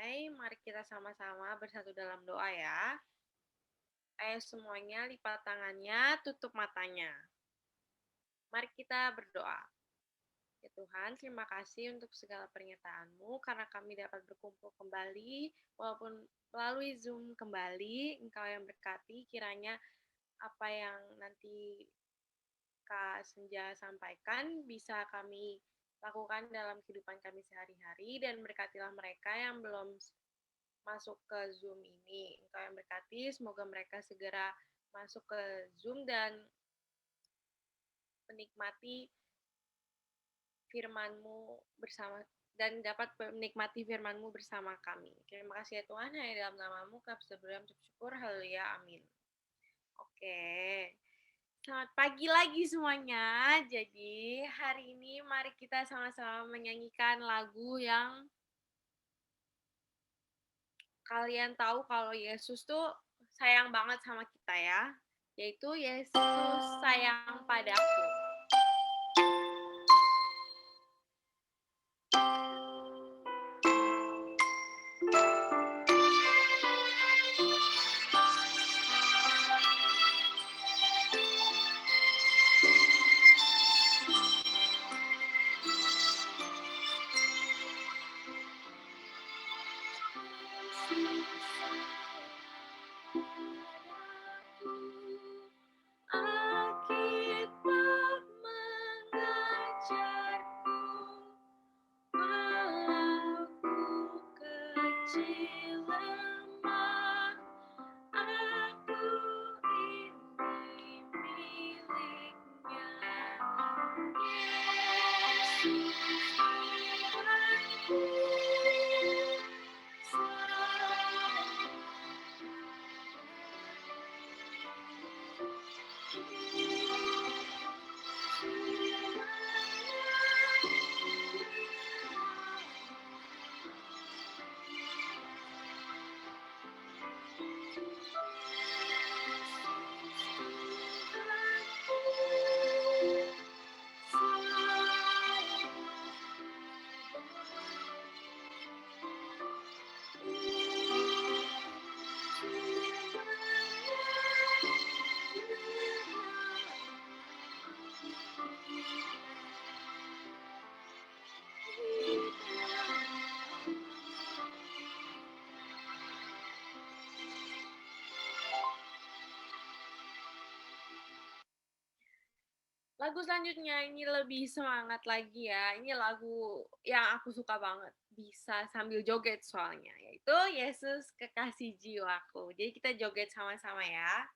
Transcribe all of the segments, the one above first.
Mari kita sama-sama bersatu dalam doa ya. Ayo semuanya lipat tangannya, tutup matanya. Mari kita berdoa. Ya Tuhan, terima kasih untuk segala pernyataan-Mu karena kami dapat berkumpul kembali walaupun melalui Zoom kembali. Engkau yang berkati kiranya apa yang nanti Kak Senja sampaikan bisa kami lakukan dalam kehidupan kami sehari-hari dan berkatilah mereka yang belum masuk ke Zoom ini. Engkau yang berkati, semoga mereka segera masuk ke Zoom dan menikmati firman-Mu bersama dan dapat menikmati firman-Mu bersama kami. Terima kasih ya Tuhan, hanya dalam nama-Mu kami berdoa bersyukur. Haleluya, amin. Oke. Selamat pagi lagi semuanya. Jadi hari ini mari kita sama-sama menyanyikan lagu yang kalian tahu kalau Yesus tuh sayang banget sama kita ya. Yaitu Yesus sayang padaku. Alkitab mengajarku walau ku kecil lemah, aku ini miliknya. Yesus Tuhanku, lagu selanjutnya ini lebih semangat lagi ya. Ini lagu yang aku suka banget. Bisa sambil joget soalnya. Yaitu Yesus Kekasih Jiwaku. Jadi kita joget sama-sama ya.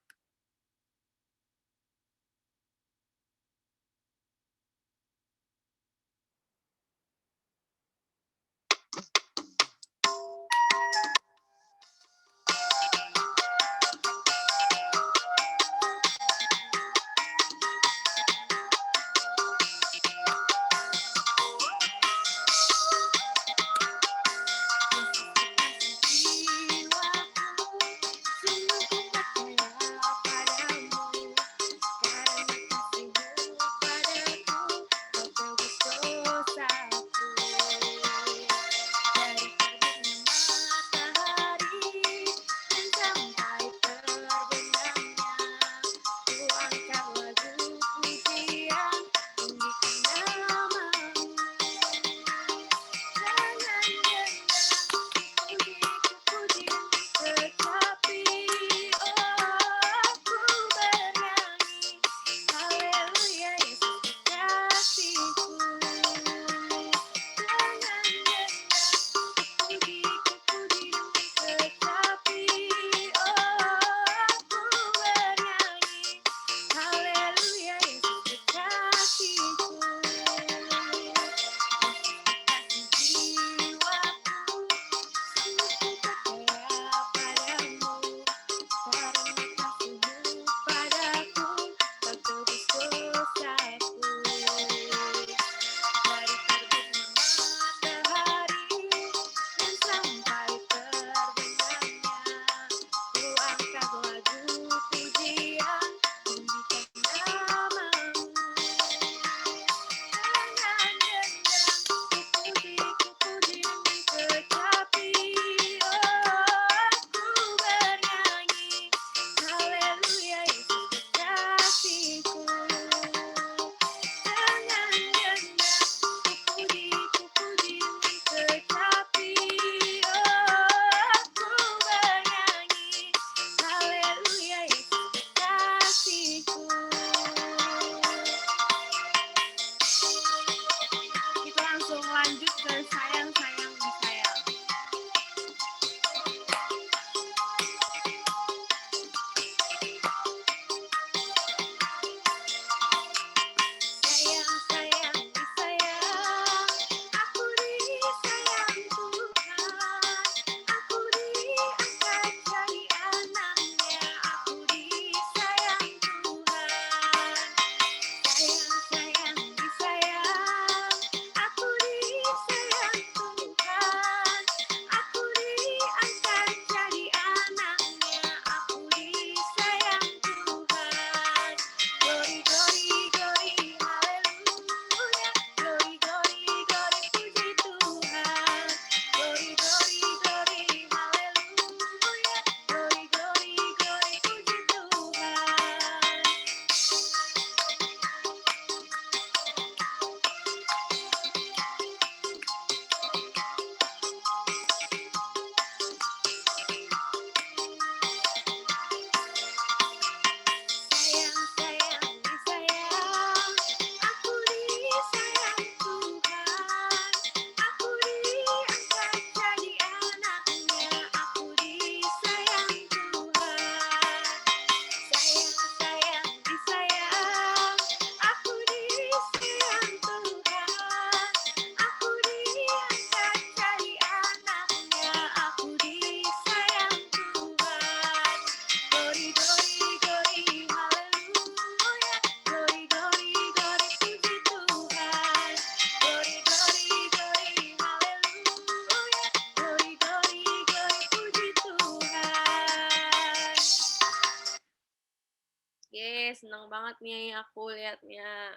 banget nih aku lihatnya.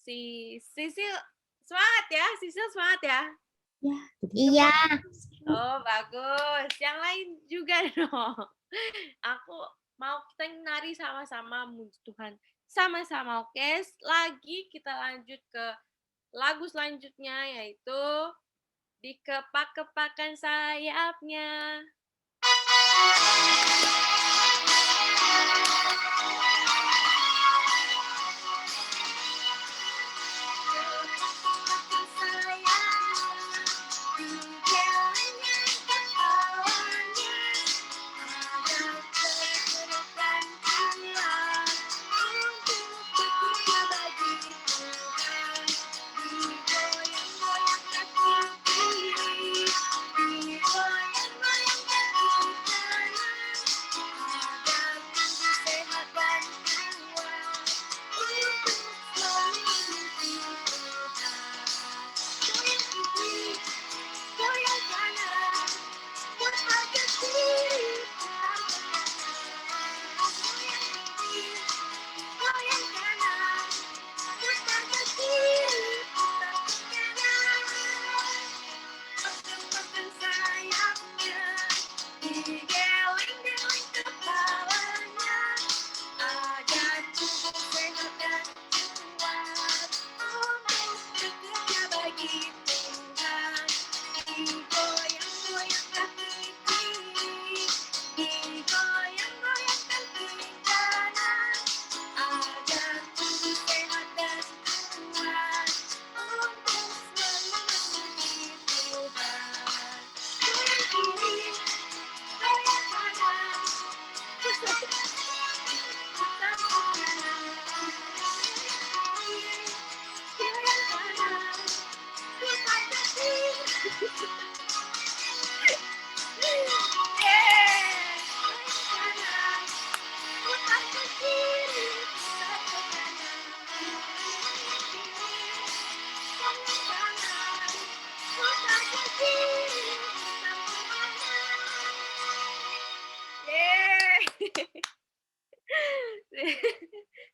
Si Sisil semangat ya, Sisil semangat ya. Ya, iya. Oh, bagus. Yang lain juga dong. Aku mau kita nari sama-sama muji Tuhan. Sama-sama, oke? Lagi kita lanjut ke lagu selanjutnya yaitu Dikepak-kepakan Sayapnya.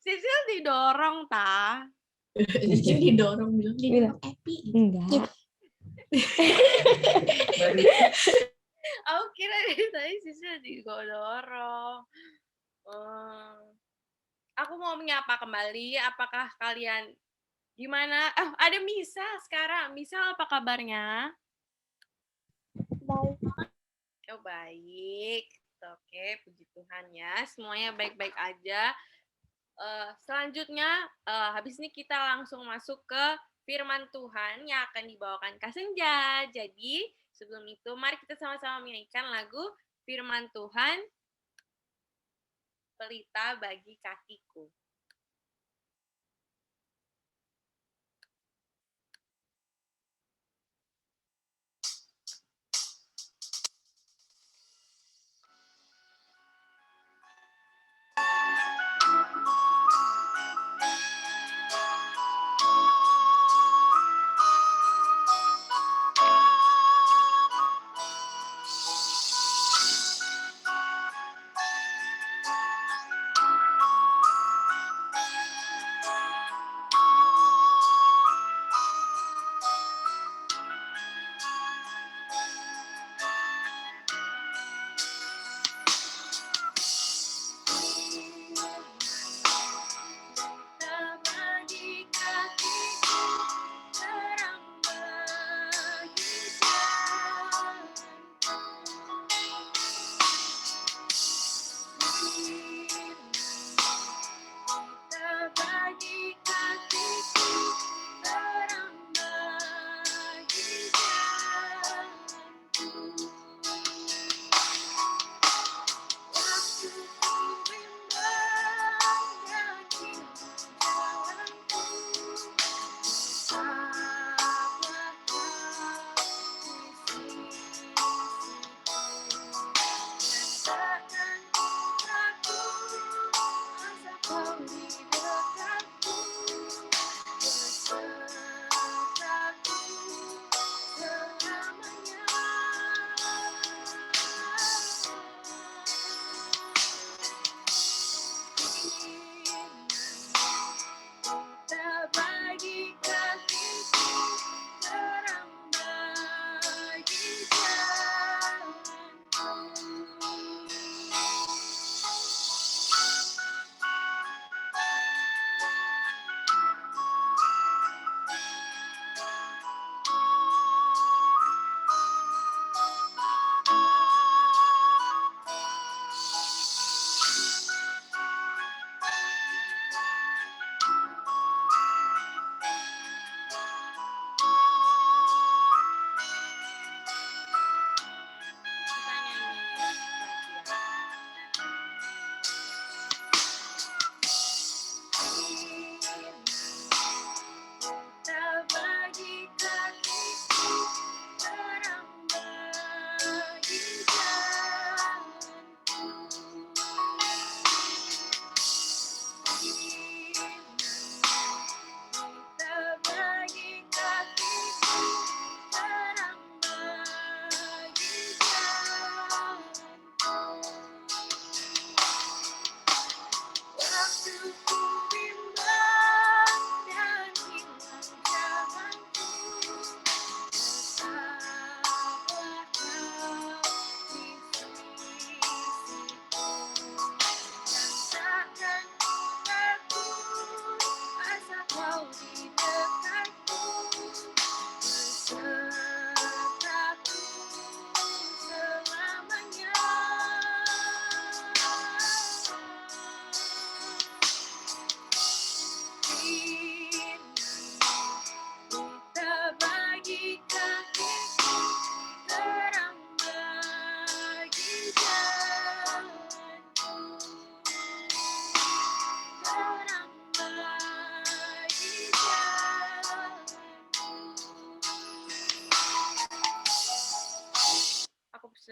Sisil didorong, ta. Sisil didorong bilang didorong Epi. Enggak. Aku kira dari tadi Sisil didorong. Aku mau menyapa kembali. Apakah kalian gimana? Ada Misa sekarang. Misa apa kabarnya? Baik. Oh, baik. Oke, puji Tuhan ya. Semuanya baik-baik aja. Selanjutnya, habis ini kita langsung masuk ke firman Tuhan yang akan dibawakan Kak Senja. Jadi, sebelum itu, mari kita sama-sama menyanyikan lagu firman Tuhan, Pelita Bagi Kakiku.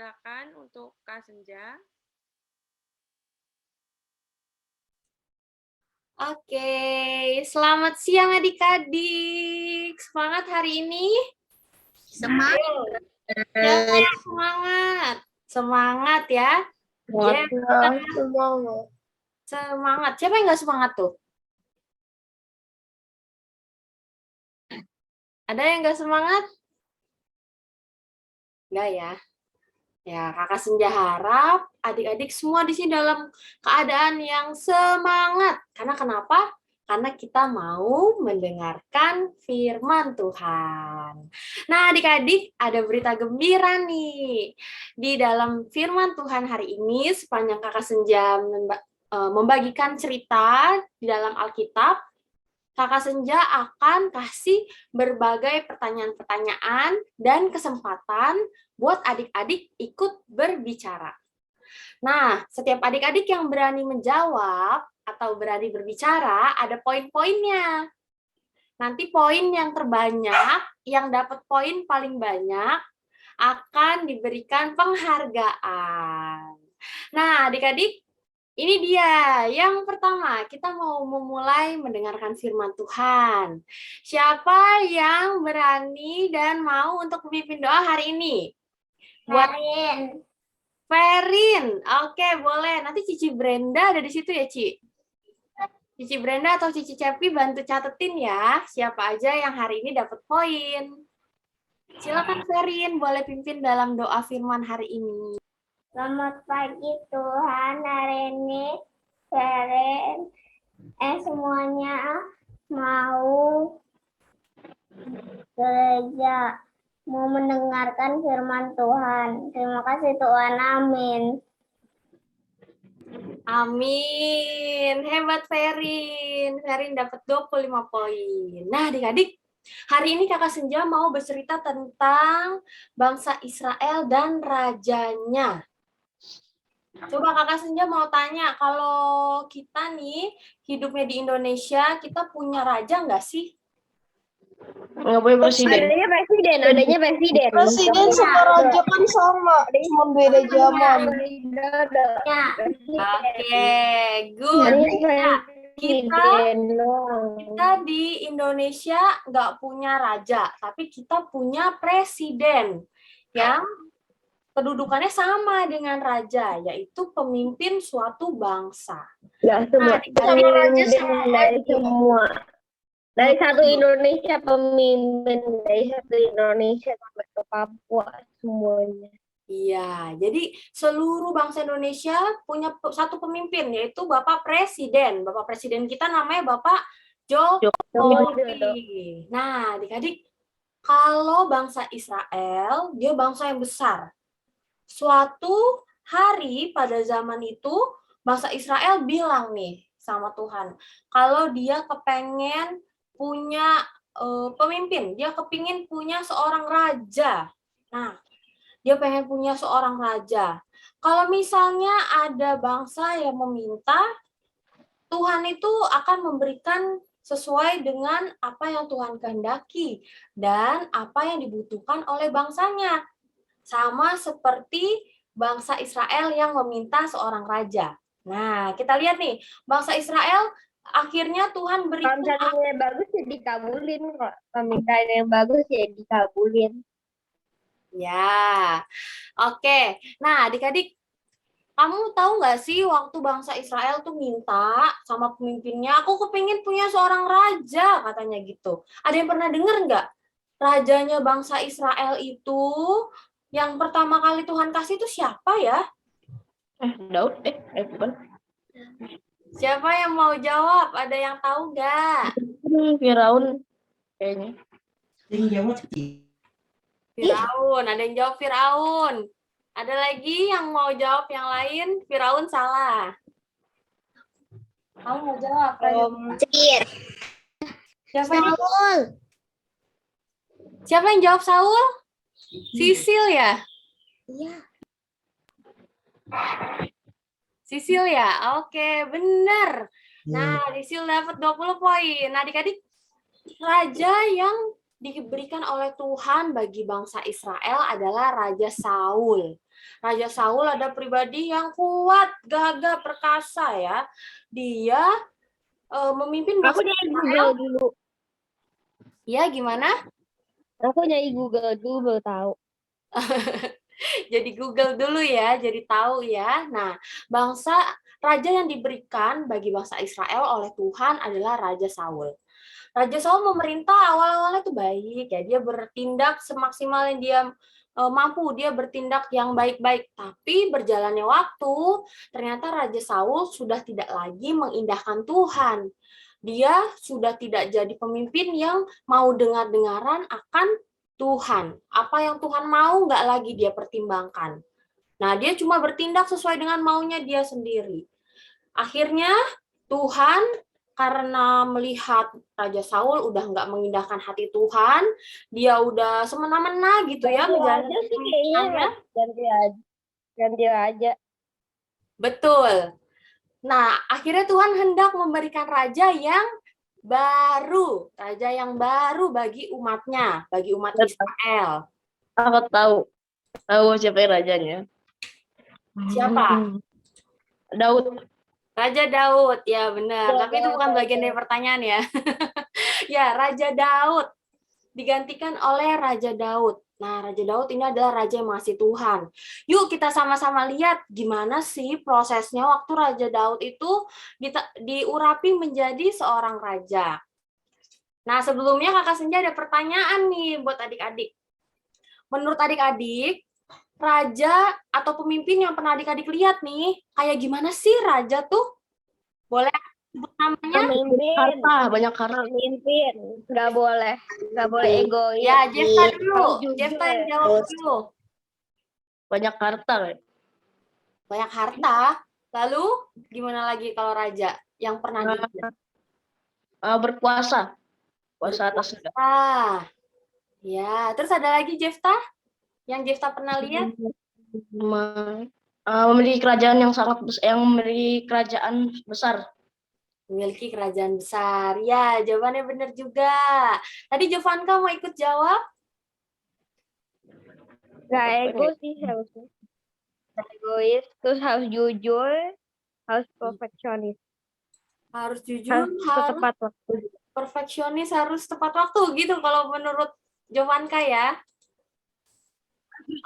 Silakan untuk Kak Senja. Oke, selamat siang adik-adik. Semangat hari ini? Semangat. Semangat. Semangat ya. Semangat. Siapa yang nggak semangat tuh? Ada yang nggak semangat? Nggak ya? Ya, Kakak Senja harap adik-adik semua di sini dalam keadaan yang semangat. Karena kenapa? Karena kita mau mendengarkan firman Tuhan. Nah, adik-adik, ada berita gembira nih. Di dalam firman Tuhan hari ini, sepanjang Kakak Senja membagikan cerita di dalam Alkitab, Kakak Senja akan kasih berbagai pertanyaan-pertanyaan dan kesempatan buat adik-adik ikut berbicara. Nah, setiap adik-adik yang berani menjawab atau berani berbicara, ada poin-poinnya. Nanti poin yang terbanyak, yang dapat poin paling banyak, akan diberikan penghargaan. Nah, adik-adik, ini dia. Yang pertama, kita mau memulai mendengarkan firman Tuhan. Siapa yang berani dan mau untuk memimpin doa hari ini? Buat Ferin. Oke, boleh. Nanti Cici Brenda ada di situ ya, Ci? Cici Brenda atau Cici Cepi bantu catetin ya. Siapa aja yang hari ini dapat poin. Silakan Ferin, boleh pimpin dalam doa firman hari ini. Selamat pagi Tuhan, hari ini Ferin semuanya mau gereja, mau mendengarkan firman Tuhan. Terima kasih Tuhan, amin. Amin. Hebat Ferin. Ferin dapat 25 poin. Nah, adik-adik, hari ini Kakak Senja mau bercerita tentang bangsa Israel dan rajanya. Coba Kakak Senja mau tanya, kalau kita nih hidupnya di Indonesia, kita punya raja nggak sih? Nggak punya presiden. Adanya presiden. Presiden sama raja kan sama, cuma beda zaman. Ya. Oke, good. Kita di Indonesia nggak punya raja, tapi kita punya presiden yang kedudukannya sama dengan raja, yaitu pemimpin suatu bangsa. Ya, semua. Dari semua. Dari satu Indonesia pemimpin, dari satu Indonesia sampai ke Papua semuanya. Iya, jadi seluruh bangsa Indonesia punya satu pemimpin, yaitu Bapak Presiden. Bapak Presiden kita namanya Bapak Jokowi. Nah, adik-adik, kalau bangsa Israel, dia bangsa yang besar. Suatu hari pada zaman itu, bangsa Israel bilang nih sama Tuhan, kalau dia kepengen punya pemimpin, dia kepingin punya seorang raja. Nah, dia pengen punya seorang raja. Kalau misalnya ada bangsa yang meminta, Tuhan itu akan memberikan sesuai dengan apa yang Tuhan kehendaki dan apa yang dibutuhkan oleh bangsanya. Sama seperti bangsa Israel yang meminta seorang raja. Nah, kita lihat nih, bangsa Israel akhirnya Tuhan berikan Permintaan yang bagus ya dikabulin kok. Permintaan yang bagus ya dikabulin. Ya, oke. Nah, adik-adik, kamu tahu nggak sih waktu bangsa Israel tuh minta sama pemimpinnya, aku kepingin punya seorang raja, katanya gitu. Ada yang pernah dengar nggak? Rajanya bangsa Israel itu yang pertama kali Tuhan kasih itu siapa ya? Daud, bukan. Siapa yang mau jawab? Ada yang tahu nggak? Firaun kayaknya. Firaun, ada yang jawab Firaun. Ada lagi yang mau jawab yang lain? Firaun salah. Kamu mau jawab? Siapa yang jawab Saul? Sisil ya? Iya. Sisil ya? Oke, benar. Nah, Sisil dapat 20 poin. Nah, adik-adik, raja yang diberikan oleh Tuhan bagi bangsa Israel adalah Raja Saul. Raja Saul ada pribadi yang kuat, gagah, perkasa ya. Dia memimpin Aku bangsa nyari Israel. Google dulu. Ya, gimana? Aku nyari Google dulu baru tahu. Jadi Google dulu ya, jadi tahu ya. Nah, raja yang diberikan bagi bangsa Israel oleh Tuhan adalah Raja Saul. Raja Saul memerintah awal-awalnya itu baik ya, dia bertindak semaksimal yang dia mampu, dia bertindak yang baik-baik. Tapi berjalannya waktu, ternyata Raja Saul sudah tidak lagi mengindahkan Tuhan. Dia sudah tidak jadi pemimpin yang mau dengar-dengaran akan Tuhan. Apa yang Tuhan mau nggak lagi dia pertimbangkan. Nah, dia cuma bertindak sesuai dengan maunya dia sendiri. Akhirnya Tuhan karena melihat Raja Saul udah nggak mengindahkan hati Tuhan, dia udah semena-mena gitu ya Aja sih kayaknya ganti aja. Betul. Nah, akhirnya Tuhan hendak memberikan raja yang baru bagi umatnya, bagi umat Israel. Aku tahu siapa rajanya. Siapa? Daud. Raja Daud, ya benar. Tapi itu bukan bagian dari pertanyaan ya. Ya, Raja Daud digantikan oleh Raja Daud. Nah, Raja Daud ini adalah raja yang masih Tuhan. Yuk kita sama-sama lihat gimana sih prosesnya waktu Raja Daud itu diurapi menjadi seorang raja. Nah, sebelumnya Kakak Senja ada pertanyaan nih buat adik-adik. Menurut adik-adik, raja atau pemimpin yang pernah adik-adik lihat nih, kayak gimana sih raja tuh? Boleh sebut namanya? Banyak harta. Pemimpin, nggak boleh egois. Ya, Jefta dulu. Harus jujur. Jefta yang jawab dulu. Banyak harta. Banyak harta. Lalu gimana lagi kalau raja yang pernah dilihat? Berkuasa. Kuasa atas segala. Ya, terus ada lagi Jefta? Yang Jefta pernah lihat? Memiliki kerajaan yang sangat besar, yang memiliki kerajaan besar. Memiliki kerajaan besar. Ya, jawabannya benar juga. Tadi Jovanka mau ikut jawab? Gak ego sih harusnya. Egois, terus harus jujur, harus perfeksionis. Harus jujur, harus tepat waktu. Perfeksionis, harus tepat waktu gitu kalau menurut Jovanka ya.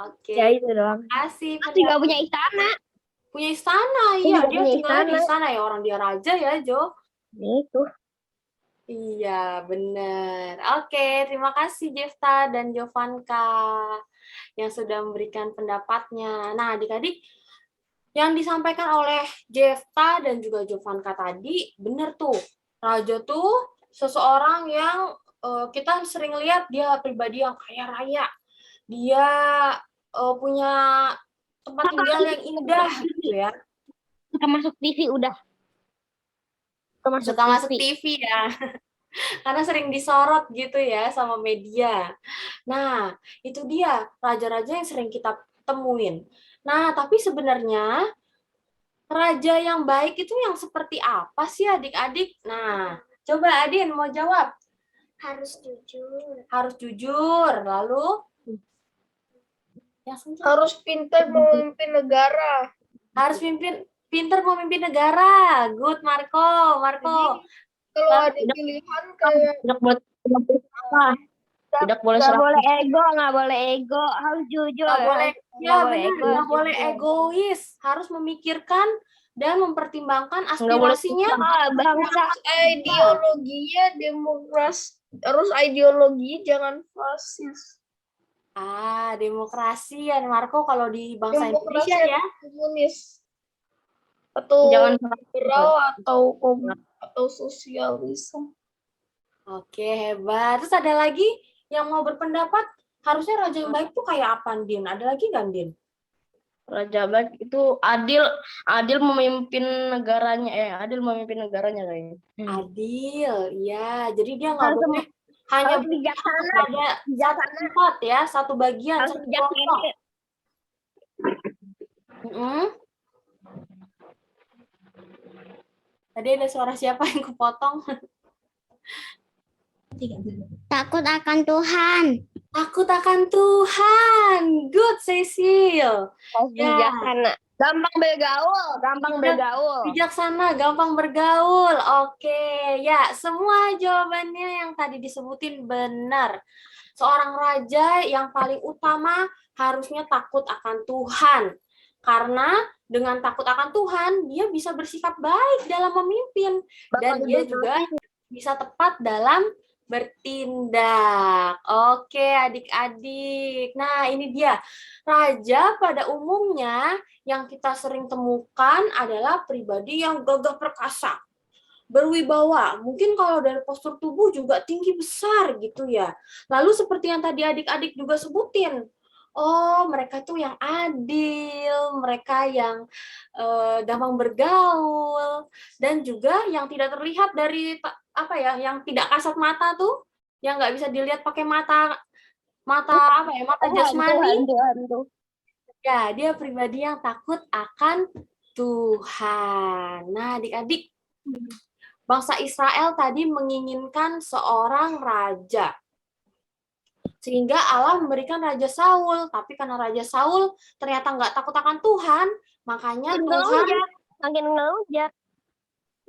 Oke. Ya itu doang. Kasih. Masih nggak punya istana. Punya istana, iya dia tinggal di istana ya, orang dia raja ya, Jo. Itu. Iya, benar. Oke, terima kasih Jefta dan Jovanka yang sudah memberikan pendapatnya. Nah, adik-adik, yang disampaikan oleh Jefta dan juga Jovanka tadi, benar tuh. Raja tuh seseorang yang kita sering lihat dia pribadi yang kaya raya. Dia punya tempat tinggal yang indah gitu ya. Suka masuk TV udah. Suka masuk TV ya. Karena sering disorot gitu ya sama media. Nah, itu dia raja-raja yang sering kita temuin. Nah, tapi sebenarnya raja yang baik itu yang seperti apa sih adik-adik? Nah, coba Adin mau jawab. Harus jujur. Harus jujur, lalu Harus pintar memimpin negara. Harus pintar memimpin negara. Good, Marco. Kalau ada pilihan kayak tidak boleh ego, harus jujur. Nggak boleh egois. Harus memikirkan dan mempertimbangkan aspirasinya. Ideologinya demokrasi, harus ideologi, jangan fasis. Demokrasi ya, Marco, kalau di bangsa Indonesia ya. Komunis. Atau jangan liberal atau sosialisme. Oke, hebat. Terus ada lagi yang mau berpendapat, harusnya raja yang baik tuh kayak apa, Din? Ada lagi nggak, Din? Raja baik itu adil memimpin negaranya, kayaknya. Adil, ya. Jadi dia nggak boleh hanya pada satu tempat ya, satu bagian, satu kelompok. Tadi ada suara siapa yang kepotong? Takut akan Tuhan. Takut akan Tuhan. Good, Cecil. Harus Ya. bijaksana. Gampang bergaul, gampang bergaul. Bijaksana, gampang bergaul. Oke, ya semua jawabannya yang tadi disebutin benar. Seorang raja yang paling utama harusnya takut akan Tuhan. Karena dengan takut akan Tuhan, dia bisa bersikap baik dalam memimpin. Dan dia juga bisa tepat dalam bertindak. Oke, adik-adik. Nah, ini dia. Raja pada umumnya yang kita sering temukan adalah pribadi yang gagah perkasa, berwibawa. Mungkin kalau dari postur tubuh juga tinggi besar gitu ya. Lalu seperti yang tadi adik-adik juga sebutin, oh mereka tuh yang adil, mereka yang gampang bergaul, dan juga yang tidak terlihat dari yang tidak kasat mata tuh, yang nggak bisa dilihat pakai mata mata jasmani. Tuhan. Ya, dia pribadi yang takut akan Tuhan. Nah, adik-adik, bangsa Israel tadi menginginkan seorang raja. Sehingga Allah memberikan Raja Saul. Tapi karena Raja Saul ternyata nggak takut akan Tuhan, makanya Tuhan... Makin ngelunjak.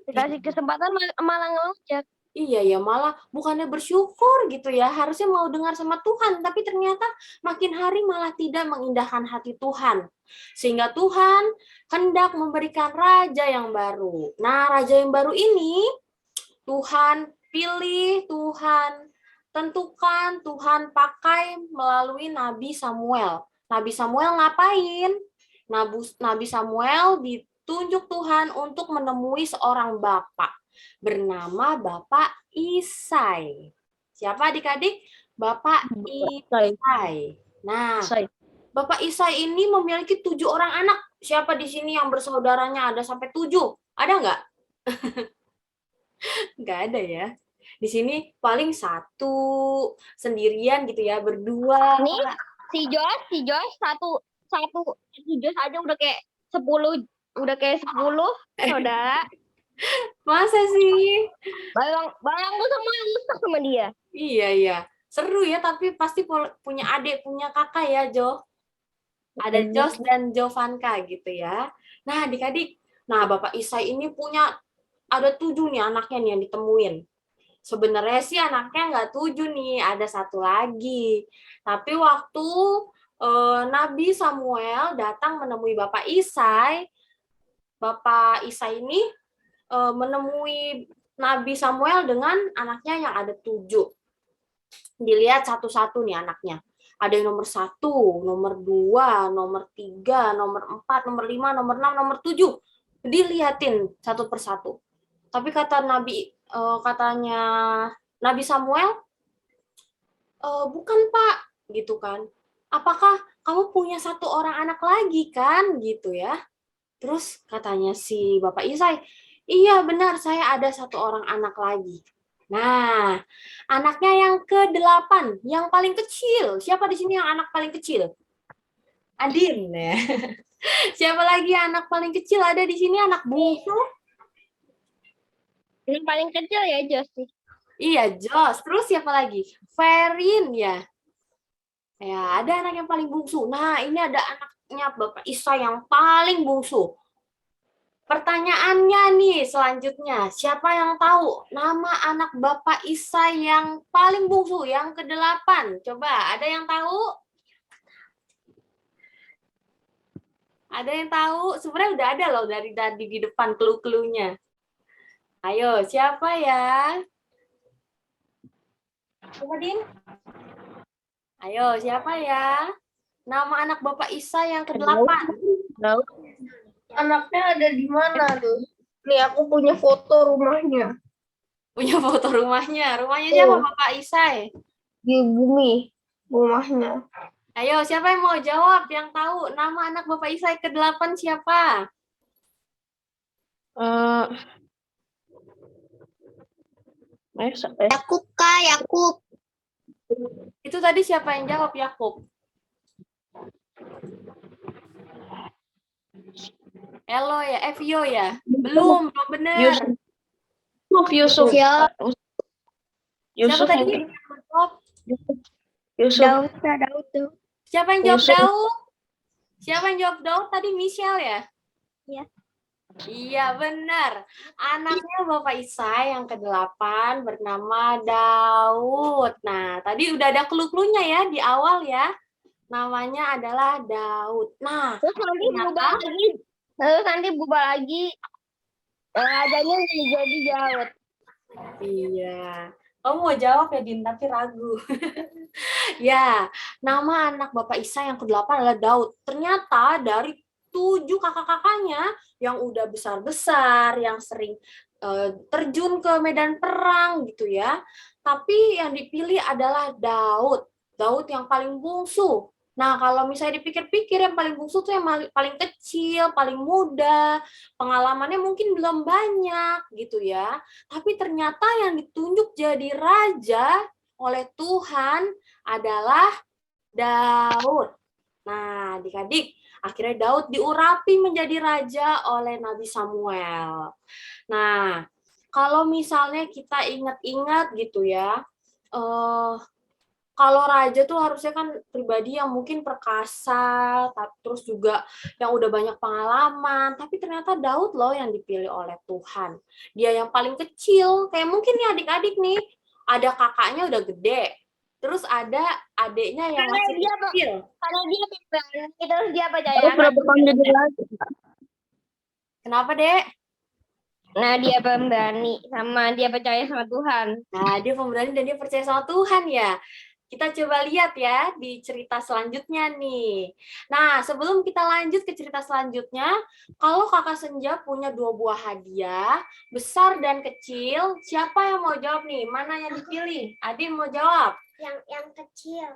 Dikasih kesempatan malah ngelunjak. Iya ya, malah bukannya bersyukur gitu ya, harusnya mau dengar sama Tuhan, tapi ternyata makin hari malah tidak mengindahkan hati Tuhan. Sehingga Tuhan hendak memberikan raja yang baru. Nah, raja yang baru ini Tuhan pilih, Tuhan tentukan, Tuhan pakai melalui Nabi Samuel. Nabi Samuel ngapain? Nabi Samuel ditunjuk Tuhan untuk menemui seorang bapak bernama Bapak Isai. Siapa adik-adik? Bapak Isai. Nah, Bapak Isai ini memiliki 7 orang anak. Siapa di sini yang bersaudaranya ada sampai 7? Ada nggak? Nggak ada ya. Di sini paling 1 sendirian gitu ya, berdua. Nih, si Josh satu Josh aja udah kayak 10 saudara. Masa sih? Barangku semua yang rusak sama dia. Iya. Seru ya, tapi pasti punya adik, punya kakak ya, Jo. Ada Josh dan Jovanka gitu ya. Nah, adik-adik. Nah, Bapak Isai ini punya, ada 7 nih anaknya nih yang ditemuin. Sebenarnya sih anaknya nggak 7 nih, ada 1 lagi. Tapi waktu Nabi Samuel datang menemui Bapak Isai ini menemui Nabi Samuel dengan anaknya yang ada 7. Dilihat satu-satu nih anaknya. Ada yang nomor 1, nomor 2, nomor 3, nomor 4, nomor 5, nomor 6, nomor 7. Dilihatin satu persatu. Tapi katanya Nabi Samuel, bukan Pak, gitu kan. Apakah kamu punya 1 orang anak lagi kan, gitu ya. Terus katanya si Bapak Isai, iya benar, saya ada 1 orang anak lagi. Nah, anaknya yang ke-8, yang paling kecil. Siapa di sini yang anak paling kecil? Adin ya. Siapa lagi anak paling kecil ada di sini, anak bungsu? Yang paling kecil ya Josh sih. Iya, Josh. Terus siapa lagi? Ferin ya. Ya, ada anak yang paling bungsu. Nah, ini ada anaknya Bapak Isa yang paling bungsu. Pertanyaannya nih selanjutnya, siapa yang tahu nama anak Bapak Isa yang paling bungsu, yang ke-8? Coba, ada yang tahu? Ada yang tahu? Sebenarnya udah ada loh dari tadi di depan clue-cluenya. Ayo, siapa ya? Coba, Din. Ayo, siapa ya? Nama anak Bapak Isa yang ke-8. Anaknya ada di mana tuh? Nih aku punya foto rumahnya. Punya foto rumahnya. Rumahnya siapa Bapak Isai? Di bumi rumahnya. Ayo, siapa yang mau jawab? Yang tahu nama anak Bapak Isai ke-8 siapa? Yakub, Kak, Yakub. Itu tadi siapa yang jawab, Yakub? Elo ya, Vio ya? Belum benar. Yusuf. Ya. Siapa Yusuf tadi mungkin. yang menjawab? Yusuf. Daud. Siapa yang jawab Yusuf. Daud? Siapa yang jawab Daud tadi? Michelle ya? Iya. Iya, benar. Anaknya Bapak Isa yang ke-8 bernama Daud. Nah, tadi udah ada clue-cluenya ya di awal ya. Namanya adalah Daud. Nah, Terus nanti berubah ternyata lagi. Terus nanti berubah lagi. Rajanya jadi Daud. iya. Kamu mau jawab ya, Din, tapi ragu. Ya, nama anak Bapak Isa yang ke-8 adalah Daud. Ternyata dari 7 kakak-kakaknya yang udah besar-besar, yang sering terjun ke medan perang gitu ya. Tapi yang dipilih adalah Daud. Daud yang paling bungsu. Nah, kalau misalnya dipikir-pikir yang paling bungsu tuh yang paling kecil, paling muda, pengalamannya mungkin belum banyak gitu ya. Tapi ternyata yang ditunjuk jadi raja oleh Tuhan adalah Daud. Nah, adik-adik, akhirnya Daud diurapi menjadi raja oleh Nabi Samuel. Nah, kalau misalnya kita ingat-ingat gitu ya, kalau raja tuh harusnya kan pribadi yang mungkin perkasa, terus juga yang udah banyak pengalaman, tapi ternyata Daud loh yang dipilih oleh Tuhan. Dia yang paling kecil, kayak mungkin nih adik-adik nih, ada kakaknya udah gede, terus ada adiknya yang masih kecil. Karena dia pemberani, terus dia percaya. Terus berapa tahun jadi lagi? Kenapa, Dek? Nah, dia pemberani sama dia percaya sama Tuhan. Nah, dia pemberani dan dia percaya sama Tuhan ya. Kita coba lihat ya di cerita selanjutnya nih. Nah, sebelum kita lanjut ke cerita selanjutnya, kalau Kakak Senja punya 2 buah hadiah, besar dan kecil, siapa yang mau jawab nih? Mana yang dipilih? Adin mau jawab. Yang kecil.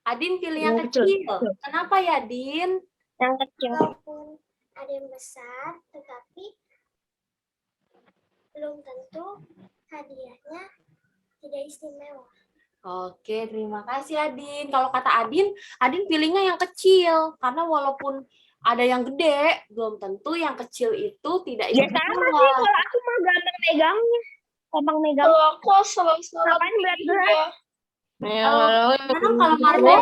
Adin pilih yang Yang kecil. kecil. Kenapa ya, Din? Yang kecil. Walaupun ada yang besar, tetapi belum tentu hadiahnya tidak istimewa. Oke, terima kasih Adin. Kalau kata Adin, Adin pilihnya yang kecil. Karena walaupun ada yang gede, belum tentu yang kecil itu tidak Ya sama sih, kalau aku mah gampang megangnya. Gampang megang. Kalau aku asal-asalan Ngapain berat-berat? Kalau Marlo,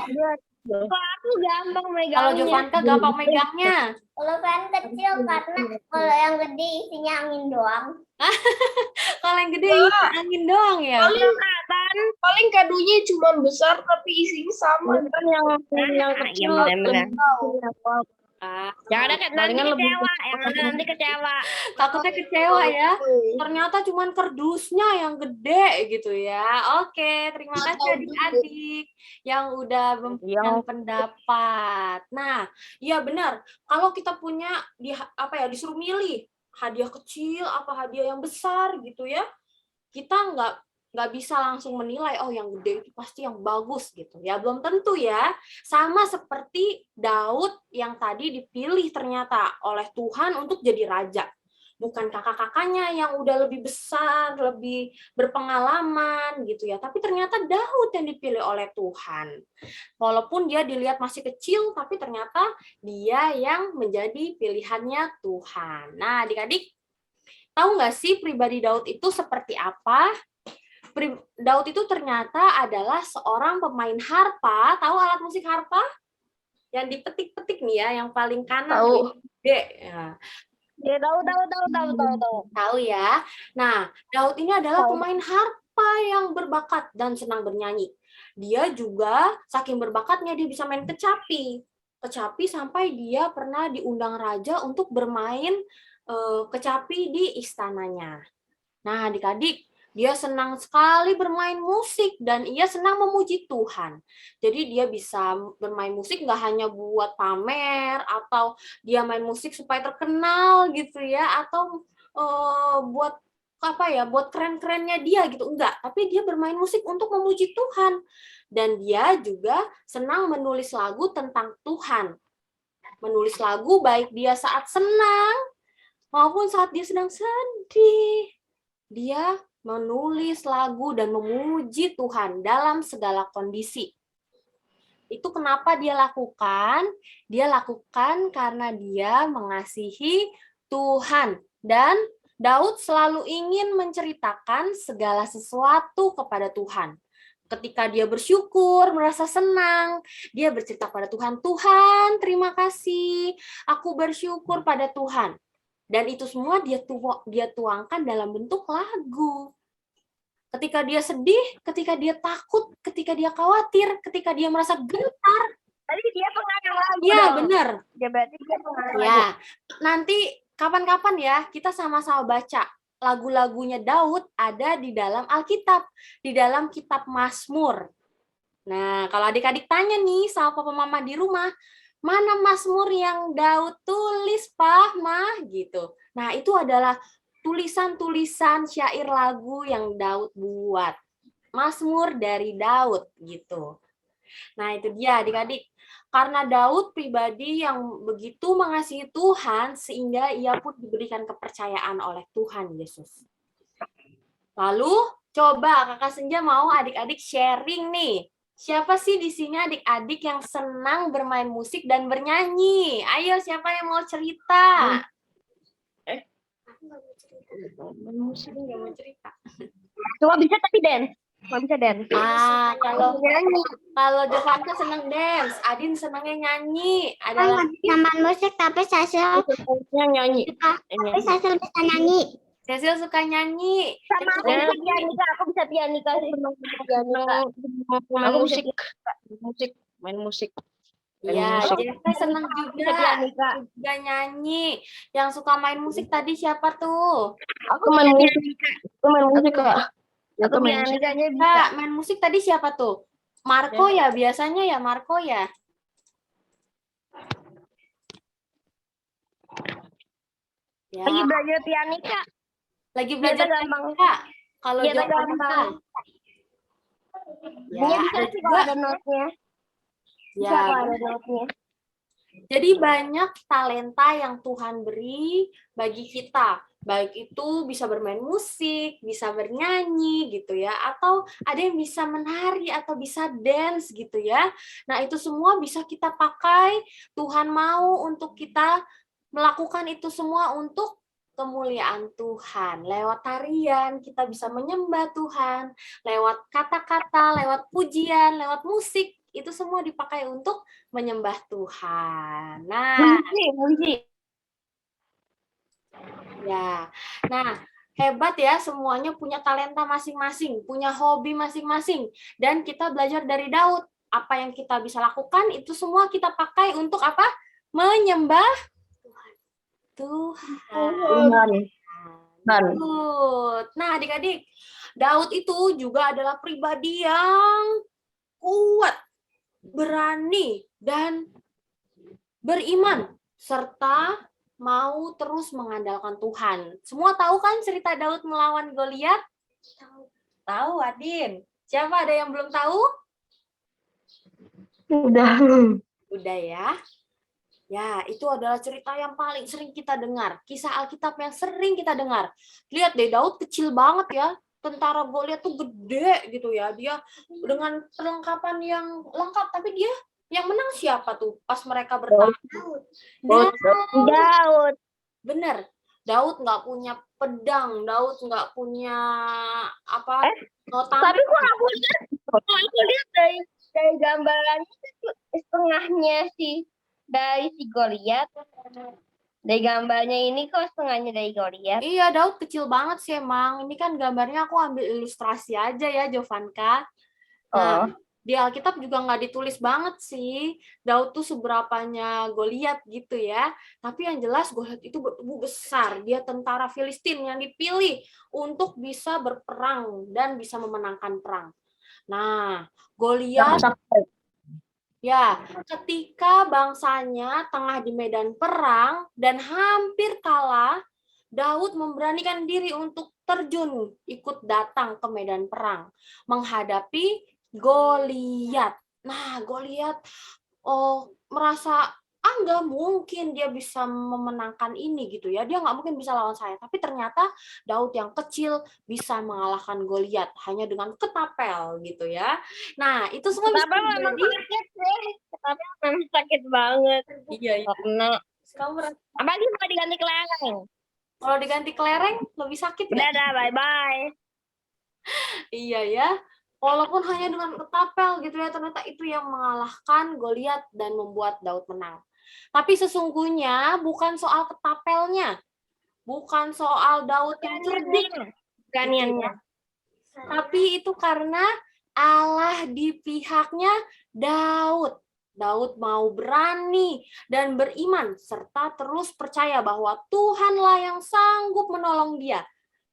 Kalau aku gampang kalau megangnya. Jovanka gampang megangnya. Kalau kan kecil karena kalau yang gede isinya angin doang. Kalau yang gede isi angin doang ya. paling kadonya cuma besar tapi isinya sama. Bukan yang kecil. Iya, benar. Yang ada nanti kecewa, yang ada nanti kecewa. Takutnya kecewa ya. Ternyata cuma kardusnya yang gede gitu ya. Oke, terima kasih adik-adik yang udah memberikan pendapat. Nah, iya benar. Kalau kita punya disuruh milih hadiah kecil apa hadiah yang besar gitu ya, kita nggak bisa langsung menilai oh yang gede itu pasti yang bagus gitu ya, belum tentu ya. Sama seperti Daud yang tadi dipilih ternyata oleh Tuhan untuk jadi raja, bukan kakak-kakaknya yang udah lebih besar, lebih berpengalaman gitu ya, tapi ternyata Daud yang dipilih oleh Tuhan. Walaupun dia dilihat masih kecil, tapi ternyata dia yang menjadi pilihannya Tuhan. Nah, adik-adik, tahu nggak sih pribadi Daud itu seperti apa? Daud itu ternyata adalah seorang pemain harpa. Tahu alat musik harpa? Yang dipetik-petik nih ya, yang paling kanan. Tahu. Gede. Ya. Ya, tahu. Tahu ya. Nah, Daud ini adalah pemain harpa yang berbakat dan senang bernyanyi. Dia juga saking berbakatnya dia bisa main kecapi. Kecapi sampai dia pernah diundang raja untuk bermain kecapi di istananya. Nah, adik-adik, dia senang sekali bermain musik dan ia senang memuji Tuhan. Jadi dia bisa bermain musik nggak hanya buat pamer atau dia main musik supaya terkenal gitu ya, atau buat buat keren-kerennya dia gitu, enggak. Tapi dia bermain musik untuk memuji Tuhan. Dan dia juga senang menulis lagu tentang Tuhan. Menulis lagu baik dia saat senang maupun saat dia sedang sedih. Dia menulis lagu dan memuji Tuhan dalam segala kondisi. Itu kenapa dia lakukan? Dia lakukan karena dia mengasihi Tuhan dan Daud selalu ingin menceritakan segala sesuatu kepada Tuhan. Ketika dia bersyukur, merasa senang, dia bercerita pada Tuhan, Tuhan, terima kasih, aku bersyukur pada Tuhan. Dan itu semua dia tuangkan dalam bentuk lagu. Ketika dia sedih, ketika dia takut, ketika dia khawatir, ketika dia merasa gentar. Tadi dia pengarang lagu. Iya, benar. Ya berarti dia pengarang lagu. Ya, nanti kapan-kapan ya kita sama-sama baca lagu-lagunya Daud ada di dalam Alkitab, di dalam kitab Mazmur. Nah, kalau adik-adik tanya nih sama papa mama di rumah, mana Mazmur yang Daud tulis, Pak, Mah, gitu. Nah, itu adalah tulisan-tulisan syair lagu yang Daud buat. Mazmur dari Daud, gitu. Nah, itu dia adik-adik. Karena Daud pribadi yang begitu mengasihi Tuhan, sehingga ia pun diberikan kepercayaan oleh Tuhan Yesus. Lalu, coba Kakak Senja mau adik-adik sharing nih. Siapa sih di sini adik-adik yang senang bermain musik dan bernyanyi? Ayo, siapa yang mau cerita? Musik nggak mau cerita. Cuma bisa tapi dance. Cuma bisa dance. Kalau Jovanka senang dance, Adin senangnya nyanyi. Ada lagi Nambah musik tapi Cecil Nyanyi. bisa nyanyi. Cecil suka nyanyi. Sama aku bisa pianika. Aku bisa pianika sih. Main musik. Ya, musik. Jessica senang Bisa pianika. juga nyanyi. Yang suka main musik tadi siapa tuh? Aku main musik Kak. Aku pianikanya bisa. Kak, main musik tadi siapa tuh? Marco ya, biasanya ya Marco ya. Ya. Lagi belajar pianika. Lagi belajar pianika. Kalau Iya, Jovanka. gampang. Ya, Dia bisa sih kalau ada notnya. Bisa ya. kalau ada notnya. Jadi banyak talenta yang Tuhan beri bagi kita. Baik itu bisa bermain musik, bisa bernyanyi gitu ya, atau ada yang bisa menari atau bisa dance gitu ya. Nah, itu semua bisa kita pakai. Tuhan mau untuk kita melakukan itu semua untuk kemuliaan Tuhan. Lewat tarian kita bisa menyembah Tuhan, lewat kata-kata, lewat pujian, lewat musik, itu semua dipakai untuk menyembah Tuhan. Nah, Musik. ya. Nah, hebat ya, semuanya punya talenta masing-masing, punya hobi masing-masing. Dan kita belajar dari Daud. Apa yang kita bisa lakukan, itu semua kita pakai untuk apa? Menyembah Tuhan. Nah, adik-adik, Daud itu juga adalah pribadi yang kuat, berani, dan beriman, serta mau terus mengandalkan Tuhan. Semua tahu kan cerita Daud melawan Goliat? Tahu, Adin. Siapa ada yang belum tahu? Udah ya. Ya, itu adalah cerita yang paling sering kita dengar. Kisah Alkitab yang sering kita dengar. Lihat deh, Daud kecil banget ya. Tentara Goliat tuh gede gitu ya. Dia dengan perlengkapan yang lengkap, tapi dia yang menang siapa tuh pas mereka bertarung? Daud. Bener, Daud nggak punya pedang, Daud nggak punya apa? Tapi kok aku lihat dari gambarannya setengahnya dari si Goliat. Dari gambarnya ini kok setengahnya dari Goliat. Iya, Daud kecil banget sih emang. Ini kan gambarnya aku ambil ilustrasi aja ya, Jovanka. Nah, di Alkitab juga nggak ditulis banget sih Daud tuh seberapanya Goliat gitu ya. Tapi yang jelas Goliat itu bertubuh besar. Dia tentara Filistin yang dipilih untuk bisa berperang dan bisa memenangkan perang. Nah, Goliat ya, ketika bangsanya tengah di medan perang dan hampir kalah, Daud memberanikan diri untuk terjun ikut datang ke medan perang menghadapi Goliat. Nah, Goliat merasa nggak mungkin dia bisa memenangkan ini gitu ya. Dia nggak mungkin bisa lawan saya. Tapi ternyata Daud yang kecil bisa mengalahkan Goliat hanya dengan ketapel gitu ya. Nah, itu semua bisa terjadi. Tapi memang sakit banget. Iya. Karena Kamu apalagi mau diganti kelereng. Kalau diganti kelereng lebih sakit nggak? Dadah, bye-bye. Iya ya. Walaupun hanya dengan ketapel gitu ya, ternyata itu yang mengalahkan Goliat dan membuat Daud menang. Tapi sesungguhnya bukan soal ketapelnya, bukan soal Daud yang cerdik, Ganiannya. tapi itu karena Allah di pihaknya Daud. Daud mau berani dan beriman serta terus percaya bahwa Tuhanlah yang sanggup menolong dia,